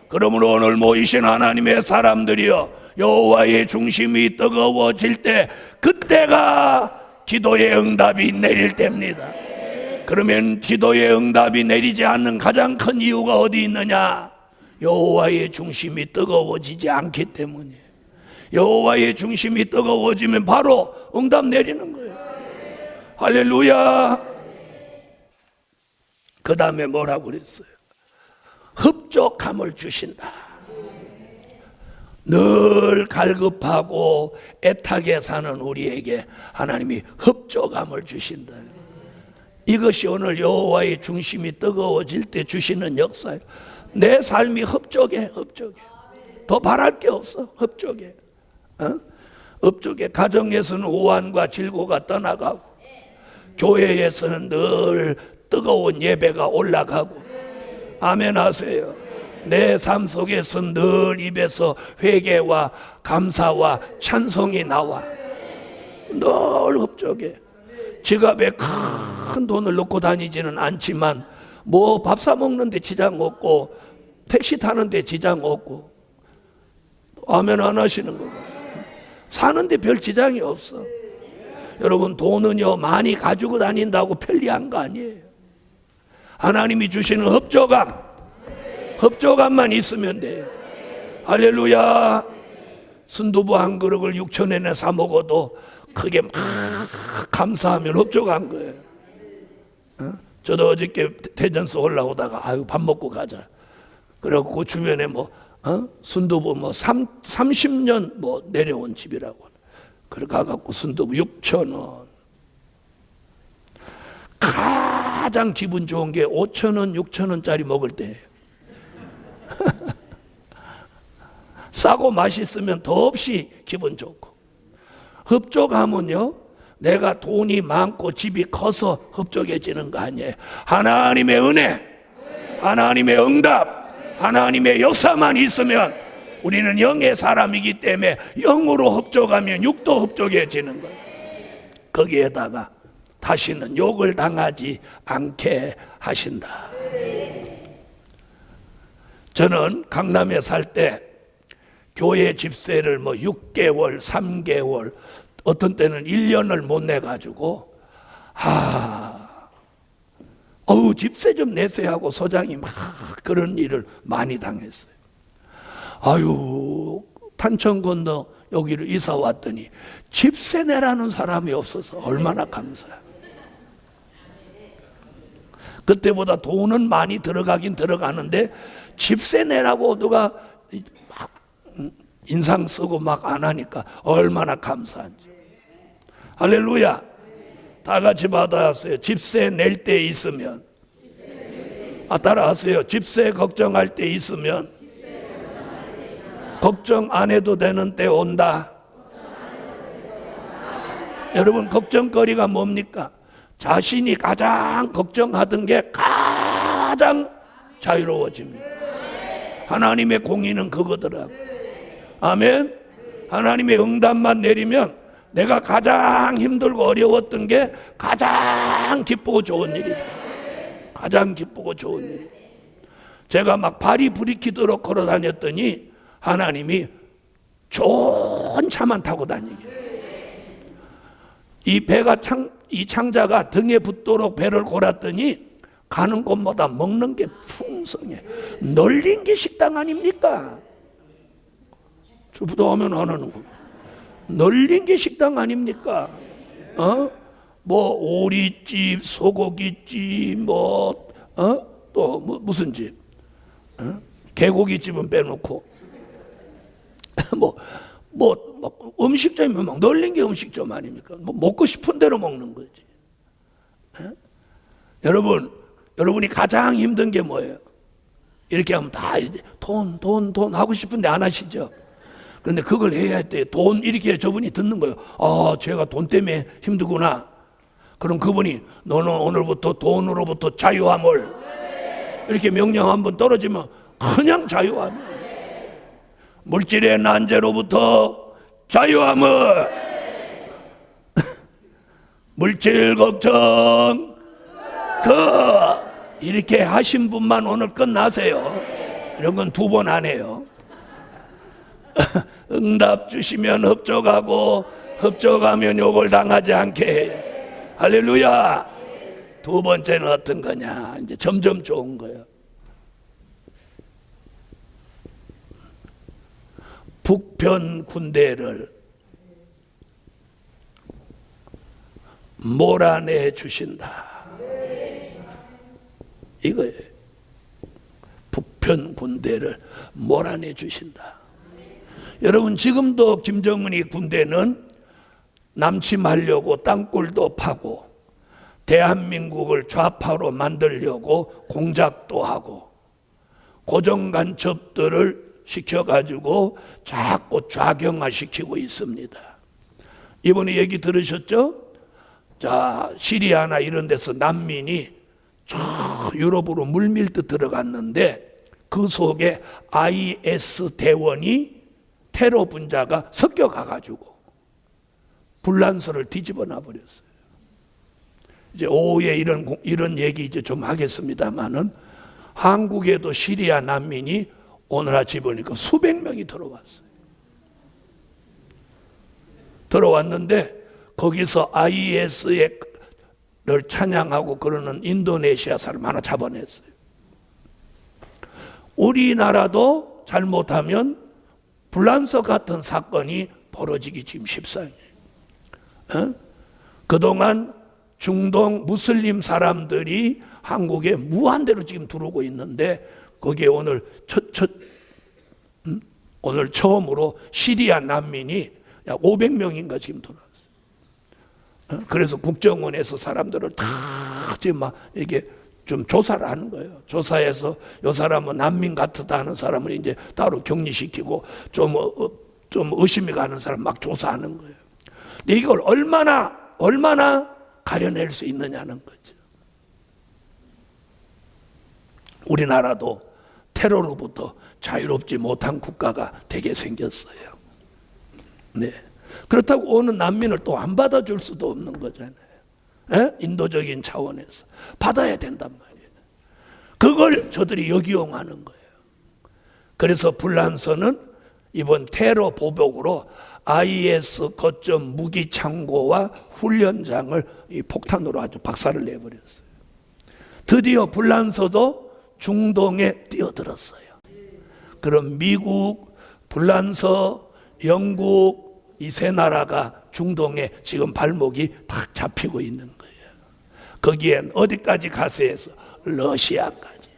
그러므로 오늘 모이신 하나님의 사람들이여, 여호와의 중심이 뜨거워질 때 그때가 기도의 응답이 내릴 때입니다. 그러면 기도의 응답이 내리지 않는 가장 큰 이유가 어디 있느냐? 여호와의 중심이 뜨거워지지 않기 때문이에요. 여호와의 중심이 뜨거워지면 바로 응답 내리는 거예요. 할렐루야. 그 다음에 뭐라고 그랬어요? 흡족함을 주신다. 늘 갈급하고 애타게 사는 우리에게 하나님이 흡족함을 주신다. 이것이 오늘 여호와의 중심이 뜨거워질 때 주시는 역사예요. 내 삶이 흡족해. 더 바랄 게 없어. 흡족해. 흡족해. 가정에서는 오한과 질고가 떠나가고, 교회에서는 늘 뜨거운 예배가 올라가고. 아멘 하세요. 내 삶 속에서 늘 입에서 회개와 감사와 찬송이 나와. 늘 흡족해. 지갑에 큰 돈을 넣고 다니지는 않지만 뭐 밥 사 먹는데 지장 없고 택시 타는데 지장 없고. 아멘 안 하시는 거고. 사는데 별 지장이 없어. 여러분, 돈은요 많이 가지고 다닌다고 편리한 거 아니에요. 하나님이 주시는 흡족함만 있으면 돼요. 할렐루야. 순두부 한 그릇을 6,000원에 사 먹어도 그게 막 감사하면 흡족한 거예요. 저도 어저께 대전서 올라오다가 아유 밥 먹고 가자. 그래갖고 그 주변에 순두부 30년 내려온 집이라고. 그래 가갖고 순두부 6,000원. 가장 기분 좋은 게 5,000원, 6,000원짜리 먹을 때예요. 싸고 맛있으면 더없이 기분 좋고. 흡족함은요, 내가 돈이 많고 집이 커서 흡족해지는 거 아니에요. 하나님의 은혜, 하나님의 응답, 하나님의 역사만 있으면 우리는 영의 사람이기 때문에 영으로 흡족하면 육도 흡족해지는 거예요. 거기에다가 다시는 욕을 당하지 않게 하신다. 저는 강남에 살 때 교회 집세를 6개월, 3개월, 어떤 때는 1년을 못 내가지고 집세 좀 내세요 하고 소장이 막 그런 일을 많이 당했어요. 탄천 건너 여기를 이사 왔더니 집세 내라는 사람이 없어서 얼마나 감사해요. 그때보다 돈은 많이 들어가긴 들어가는데 집세 내라고 누가 막 인상 쓰고 막 안 하니까 얼마나 감사한지. 할렐루야. 다 같이 받아하세요. 집세 낼 때 있으면, 따라하세요. 집세 걱정할 때 있으면 걱정 안 해도 되는 때 온다. 여러분, 걱정거리가 뭡니까? 자신이 가장 걱정하던 게 가장 자유로워집니다. 하나님의 공의는 그거더라고. 아멘. 하나님의 응답만 내리면 내가 가장 힘들고 어려웠던 게 가장 기쁘고 좋은 일이다. 가장 기쁘고 좋은 일. 제가 막 발이 부리키도록 걸어 다녔더니 하나님이 좋은 차만 타고 다니게. 이 배가 이 창자가 등에 붙도록 배를 골았더니 가는 곳마다 먹는 게 풍성해. 널린 게 식당 아닙니까? 저보다 하면 안 하는 거. 널린 게 식당 아닙니까? 오리집, 소고기집, 또 무슨 집? 개고기집은 빼놓고 음식점이면 막 널린 게 음식점 아닙니까? 먹고 싶은 대로 먹는 거지. 여러분이 가장 힘든 게 뭐예요? 이렇게 하면 다 돈 하고 싶은데 안 하시죠? 그런데 그걸 해야 할 때 돈 이렇게 저분이 듣는 거예요. 제가 돈 때문에 힘들구나. 그럼 그분이 너는 오늘부터 돈으로부터 자유함을 이렇게 명령 한번 떨어지면 그냥 자유함. 물질의 난제로부터 자유함을. 물질 걱정 이렇게 하신 분만 오늘 끝나세요. 이런 건 2번 안 해요. 응답 주시면 흡족하고 흡족하면 욕을 당하지 않게 해요. 할렐루야. 2번째는 어떤 거냐? 이제 점점 좋은 거예요. 북편 군대를 몰아내 주신다. 이거예요. 북편 군대를 몰아내 주신다. 여러분, 지금도 김정은이 군대는 남침하려고 땅굴도 파고 대한민국을 좌파로 만들려고 공작도 하고 고정간첩들을 시켜가지고 자꾸 좌경화시키고 있습니다. 이번에 얘기 들으셨죠? 자, 시리아나 이런 데서 난민이 저 유럽으로 물밀듯 들어갔는데 그 속에 IS 대원이 테러 분자가 섞여가가지고 분란서를 뒤집어 놔버렸어요. 이제 오후에 이런 얘기 이제 좀 하겠습니다만은 한국에도 시리아 난민이 오늘 아침 보니까 수백 명이 들어왔어요. 들어왔는데 거기서 IS를 찬양하고 그러는 인도네시아 사람 하나 잡아냈어요. 우리나라도 잘못하면 불란서 같은 사건이 벌어지기 지금 십상이에요. 그동안 중동 무슬림 사람들이 한국에 무한대로 지금 들어오고 있는데 거기에 오늘 오늘 처음으로 시리아 난민이 약 500명인가 지금 들어왔어요. 그래서 국정원에서 사람들을 다 지금 막 이게 좀 조사를 하는 거예요. 조사해서 이 사람은 난민 같다 하는 사람을 이제 따로 격리시키고 좀 의심이 가는 사람 막 조사하는 거예요. 근데 이걸 얼마나 가려낼 수 있느냐는 거죠. 우리나라도 테러로부터 자유롭지 못한 국가가 되게 생겼어요. 네. 그렇다고 오는 난민을 또 안 받아줄 수도 없는 거잖아요. 인도적인 차원에서 받아야 된단 말이에요. 그걸 저들이 역이용하는 거예요. 그래서 불란서는 이번 테러 보복으로 IS 거점 무기 창고와 훈련장을 이 폭탄으로 아주 박살을 내버렸어요. 드디어 불란서도 중동에 뛰어들었어요. 그럼 미국, 불란서, 영국 이 세 나라가 중동에 지금 발목이 탁 잡히고 있는 거예요. 거기엔 어디까지 가세해서 러시아까지.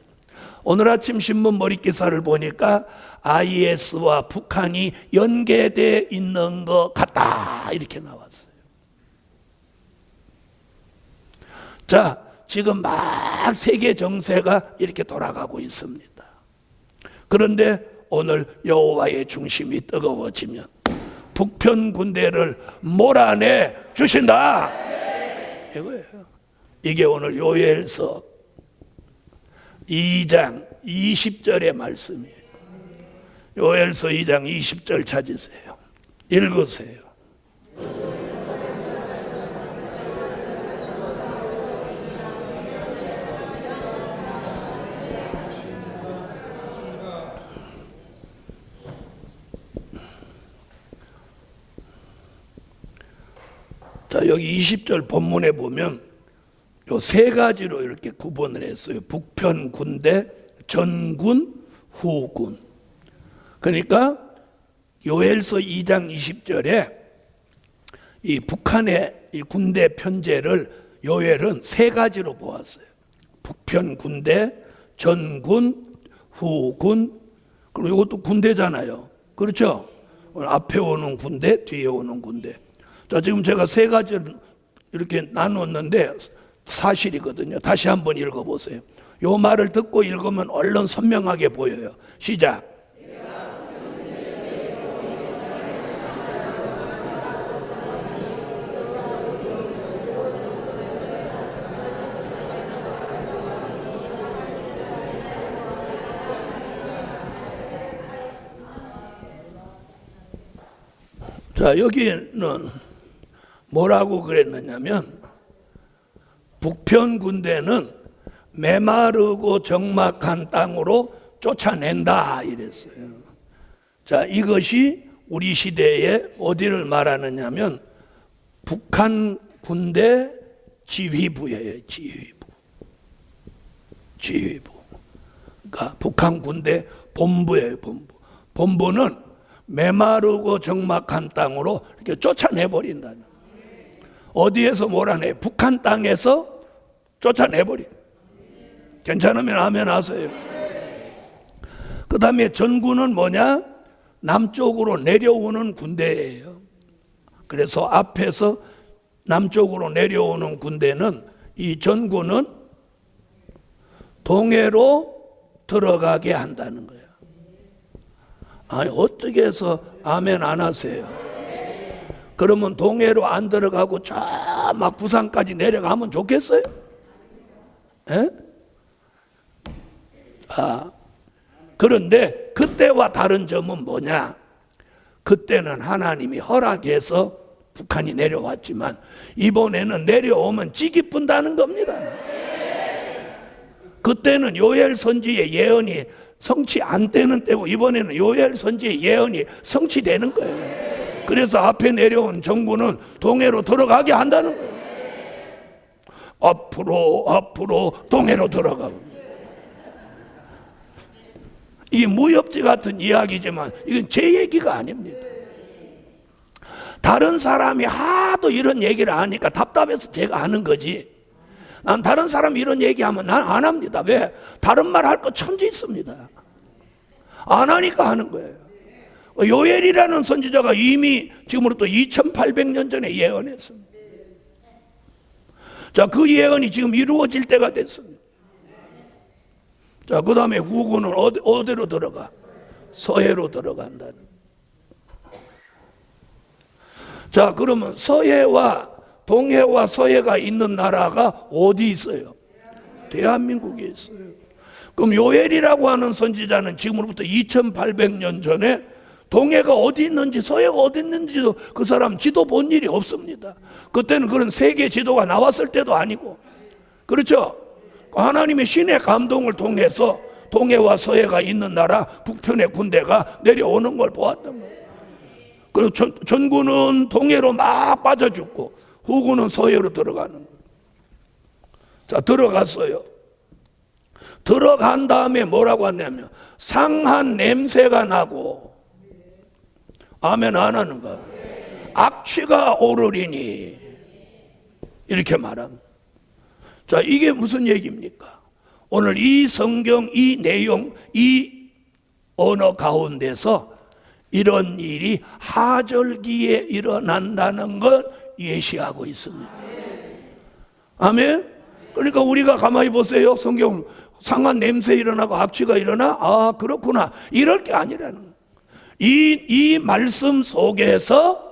오늘 아침 신문 머리 기사를 보니까 IS와 북한이 연계되어 있는 것 같다 이렇게 나왔어요. 자, 지금 막 세계 정세가 이렇게 돌아가고 있습니다. 그런데 오늘 여호와의 중심이 뜨거워지면 북편 군대를 몰아내 주신다. 이거예요. 이게 오늘 요엘서 2장 20절의 말씀이에요. 요엘서 2장 20절 찾으세요. 읽으세요. 자, 여기 20절 본문에 보면 요 세 가지로 이렇게 구분을 했어요. 북편 군대, 전군, 후군. 그러니까 요엘서 2장 20절에 이 북한의 이 군대 편제를 요엘은 세 가지로 보았어요. 북편 군대, 전군, 후군. 그리고 이것도 군대잖아요. 그렇죠? 앞에 오는 군대, 뒤에 오는 군대. 자, 지금 제가 세 가지를 이렇게 나눴는데 사실이거든요. 다시 한번 읽어보세요. 요 말을 듣고 읽으면 얼른 선명하게 보여요. 시작. 자, 여기는 뭐라고 그랬느냐면 북편 군대는 메마르고 적막한 땅으로 쫓아낸다 이랬어요. 자, 이것이 우리 시대에 어디를 말하느냐면 북한 군대 지휘부예요. 지휘부. 그러니까 북한 군대 본부예요. 본부는 메마르고 적막한 땅으로 이렇게 쫓아내버린다는. 어디에서 몰아내? 북한 땅에서 쫓아내버린. 괜찮으면 아멘 하세요. 그 다음에 전군은 뭐냐? 남쪽으로 내려오는 군대예요. 그래서 앞에서 남쪽으로 내려오는 군대는 이 전군은 동해로 들어가게 한다는 거예요. 아니, 어떻게 해서 아멘 안 하세요? 그러면 동해로 안 들어가고 저 막 부산까지 내려가면 좋겠어요? 에? 그런데 그때와 다른 점은 뭐냐? 그때는 하나님이 허락해서 북한이 내려왔지만 이번에는 내려오면 찌기 분다는 겁니다. 그때는 요엘 선지의 예언이 성취 안 되는 때고 이번에는 요엘 선지의 예언이 성취되는 거예요. 그래서 앞에 내려온 정부는 동해로 들어가게 한다는 거예요. 앞으로 동해로 들어가고. 이게 무협지 같은 이야기지만 이건 제 얘기가 아닙니다. 다른 사람이 하도 이런 얘기를 하니까 답답해서 제가 하는 거지. 난 다른 사람이 이런 얘기하면 난 안 합니다. 왜? 다른 말 할 거 천지 있습니다. 안 하니까 하는 거예요. 요엘이라는 선지자가 이미 지금으로부터 2800년 전에 예언했습니다. 자, 그 예언이 지금 이루어질 때가 됐습니다. 자, 그 다음에 후군은 어디로 들어가? 서해로 들어간다는. 자, 그러면 서해와 동해와 서해가 있는 나라가 어디 있어요? 대한민국에 있어요. 그럼 요엘이라고 하는 선지자는 지금으로부터 2800년 전에 동해가 어디 있는지 서해가 어디 있는지도 그 사람 지도 본 일이 없습니다. 그때는 그런 세계 지도가 나왔을 때도 아니고, 그렇죠? 하나님의 신의 감동을 통해서 동해와 서해가 있는 나라 북편의 군대가 내려오는 걸 보았던 거예요. 그리고 전군은 동해로 막 빠져 죽고 후군은 서해로 들어가는 거예요. 자, 들어갔어요. 들어간 다음에 뭐라고 하냐면 상한 냄새가 나고, 아멘 안 하는가? 악취가 오르리니, 이렇게 말합니다. 자, 이게 무슨 얘기입니까? 오늘 이 성경, 이 내용, 이 언어 가운데서 이런 일이 하절기에 일어난다는 걸 예시하고 있습니다. 아멘? 그러니까 우리가 가만히 보세요. 성경 상한 냄새 일어나고 악취가 일어나? 아, 그렇구나. 이럴 게 아니라는 거예요. 이 말씀 속에서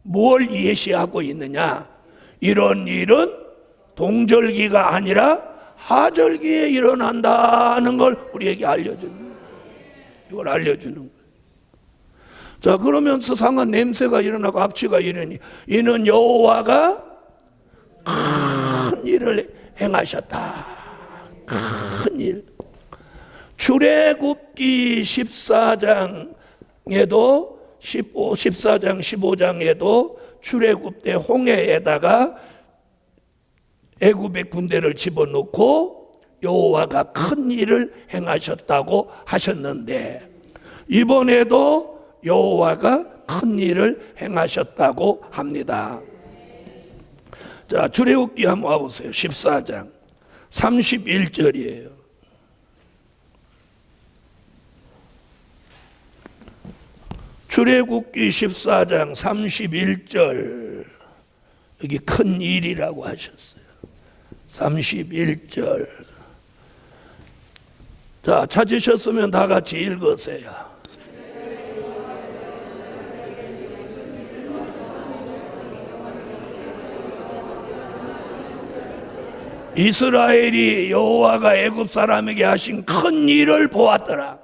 뭘 예시하고 있느냐? 이런 일은 동절기가 아니라 하절기에 일어난다는 걸 우리에게 알려주는 거예요. 이걸 알려주는 거예요. 자, 그러면서 상한 냄새가 일어나고 악취가 일어나니 이는 여호와가 큰 일을 행하셨다. 큰 일. 출애굽기 14장에도 14장 15장에도 출애굽 때 홍해에다가 애굽의 군대를 집어넣고 여호와가 큰 일을 행하셨다고 하셨는데, 이번에도 여호와가 큰 일을 행하셨다고 합니다. 자, 출애굽기 한번 와보세요. 14장 31절이에요. 출애굽기 14장 31절, 여기 큰 일이라고 하셨어요. 31절. 자, 찾으셨으면 다 같이 읽으세요. 이스라엘이 여호와가 애굽 사람에게 하신 큰 일을 보았더라.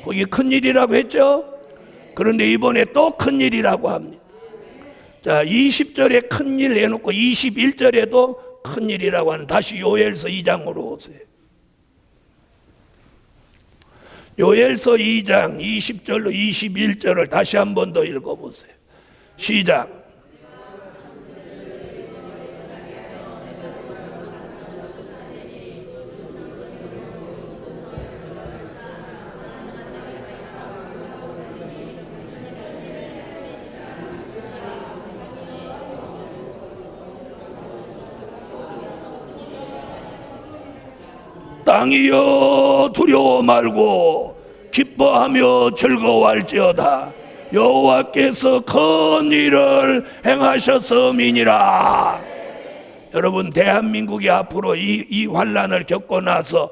거기 큰 일이라고 했죠? 그런데 이번에 또 큰 일이라고 합니다. 자, 20절에 큰 일 내놓고 21절에도 큰 일이라고 하는, 다시 요엘서 2장으로 오세요. 요엘서 2장 20절로 21절을 다시 한 번 더 읽어보세요. 시작. 땅이여 두려워 말고 기뻐하며 즐거워할지어다. 여호와께서 큰 일을 행하셨음이니라. 여러분, 대한민국이 앞으로 이 환난을 겪고 나서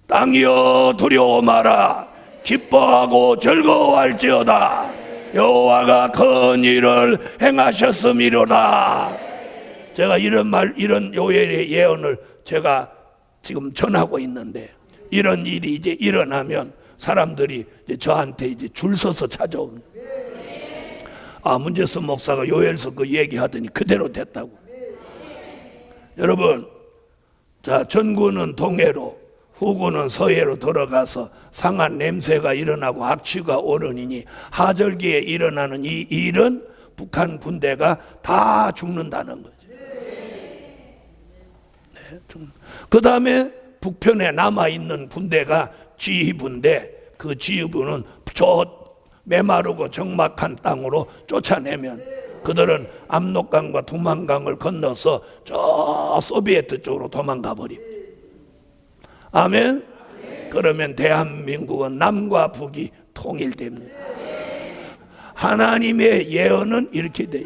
땅이여 두려워 마라, 기뻐하고 즐거워할지어다. 여호와가 큰 일을 행하셨음이로다. 제가 이런 요엘의 예언을 제가 지금 전하고 있는데, 이런 일이 이제 일어나면 사람들이 이제 저한테 이제 줄 서서 찾아옵니다. 아, 문재수 목사가 요엘서 그 얘기하더니 그대로 됐다고. 여러분, 자, 전군은 동해로, 후군은 서해로 들어가서 상한 냄새가 일어나고 악취가 오르니니 하절기에 일어나는 이 일은 북한 군대가 다 죽는다는 거죠. 네, 그 다음에 북편에 남아있는 군대가 지휘부인데 그 지휘부는 저 메마르고 적막한 땅으로 쫓아내면 그들은 압록강과 두만강을 건너서 저 소비에트 쪽으로 도망가 버립니다. 아멘. 그러면 대한민국은 남과 북이 통일됩니다. 하나님의 예언은 이렇게 돼요.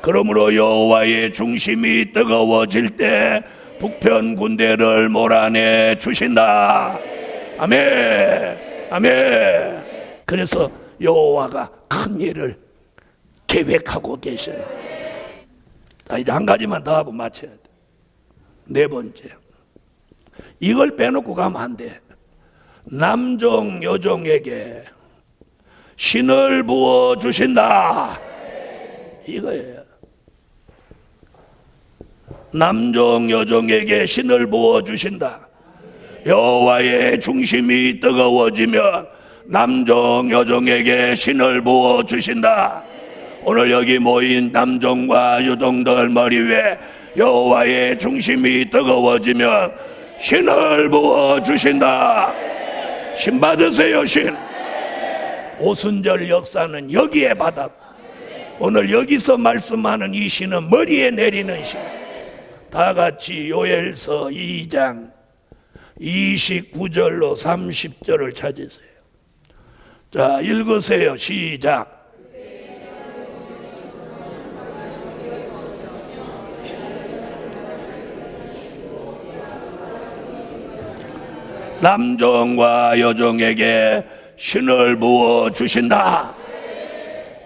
그러므로 여호와의 중심이 뜨거워질 때 북편 군대를 몰아내 주신다. 아멘. 아멘. 그래서 여호와가 큰 일을 계획하고 계셔요. 자, 이제 한 가지만 더 하고 마쳐야 돼. 네 번째, 이걸 빼놓고 가면 안 돼. 남종 여종에게 신을 부어 주신다. 이거예요. 남종 여종에게 신을 부어 주신다. 여호와의 중심이 뜨거워지면 남종 여종에게 신을 부어 주신다. 오늘 여기 모인 남종과 여종들 머리 위에 여호와의 중심이 뜨거워지면 신을 부어 주신다. 신 받으세요. 신. 오순절 역사는 여기에 받았고 오늘 여기서 말씀하는 이 신은 머리에 내리는 신. 다 같이 요엘서 2장 29절로 30절을 찾으세요. 자, 읽으세요. 시작. 남종과 여종에게 신을 부어 주신다.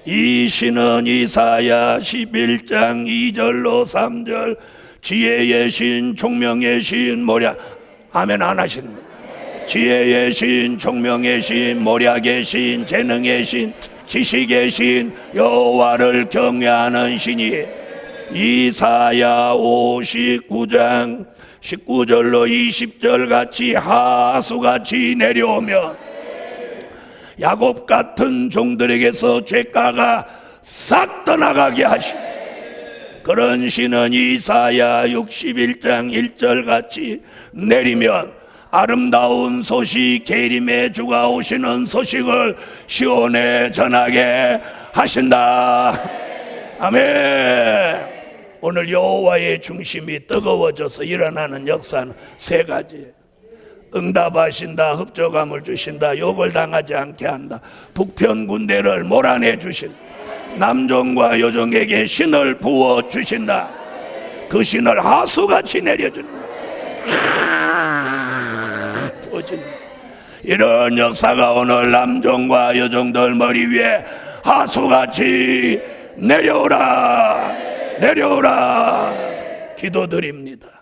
이 신은 이사야 11장 2절로 3절 지혜의 신, 총명의 신, 모략. 아멘 안 하시는 거예요. 지혜의 신, 총명의 신, 모략의 신, 재능의 신, 지식의 신, 여호와를 경외하는 신이 이사야 59장 19절로 20절 같이 하수같이 내려오면 야곱 같은 종들에게서 죄가가 싹 떠나가게 하시. 그런 신은 이사야 61장 1절 같이 내리면 아름다운 소식, 계림의 주가 오시는 소식을 시온에 전하게 하신다. 아멘. 오늘 여호와의 중심이 뜨거워져서 일어나는 역사는 세 가지. 응답하신다, 흡족함을 주신다, 욕을 당하지 않게 한다, 북편 군대를 몰아내 주신다, 남종과 여종에게 신을 부어 주신다. 그 신을 하수같이 내려주는 이런 역사가 오늘 남종과 여종들 머리 위에 하수같이 내려오라. 내려오라. 기도드립니다.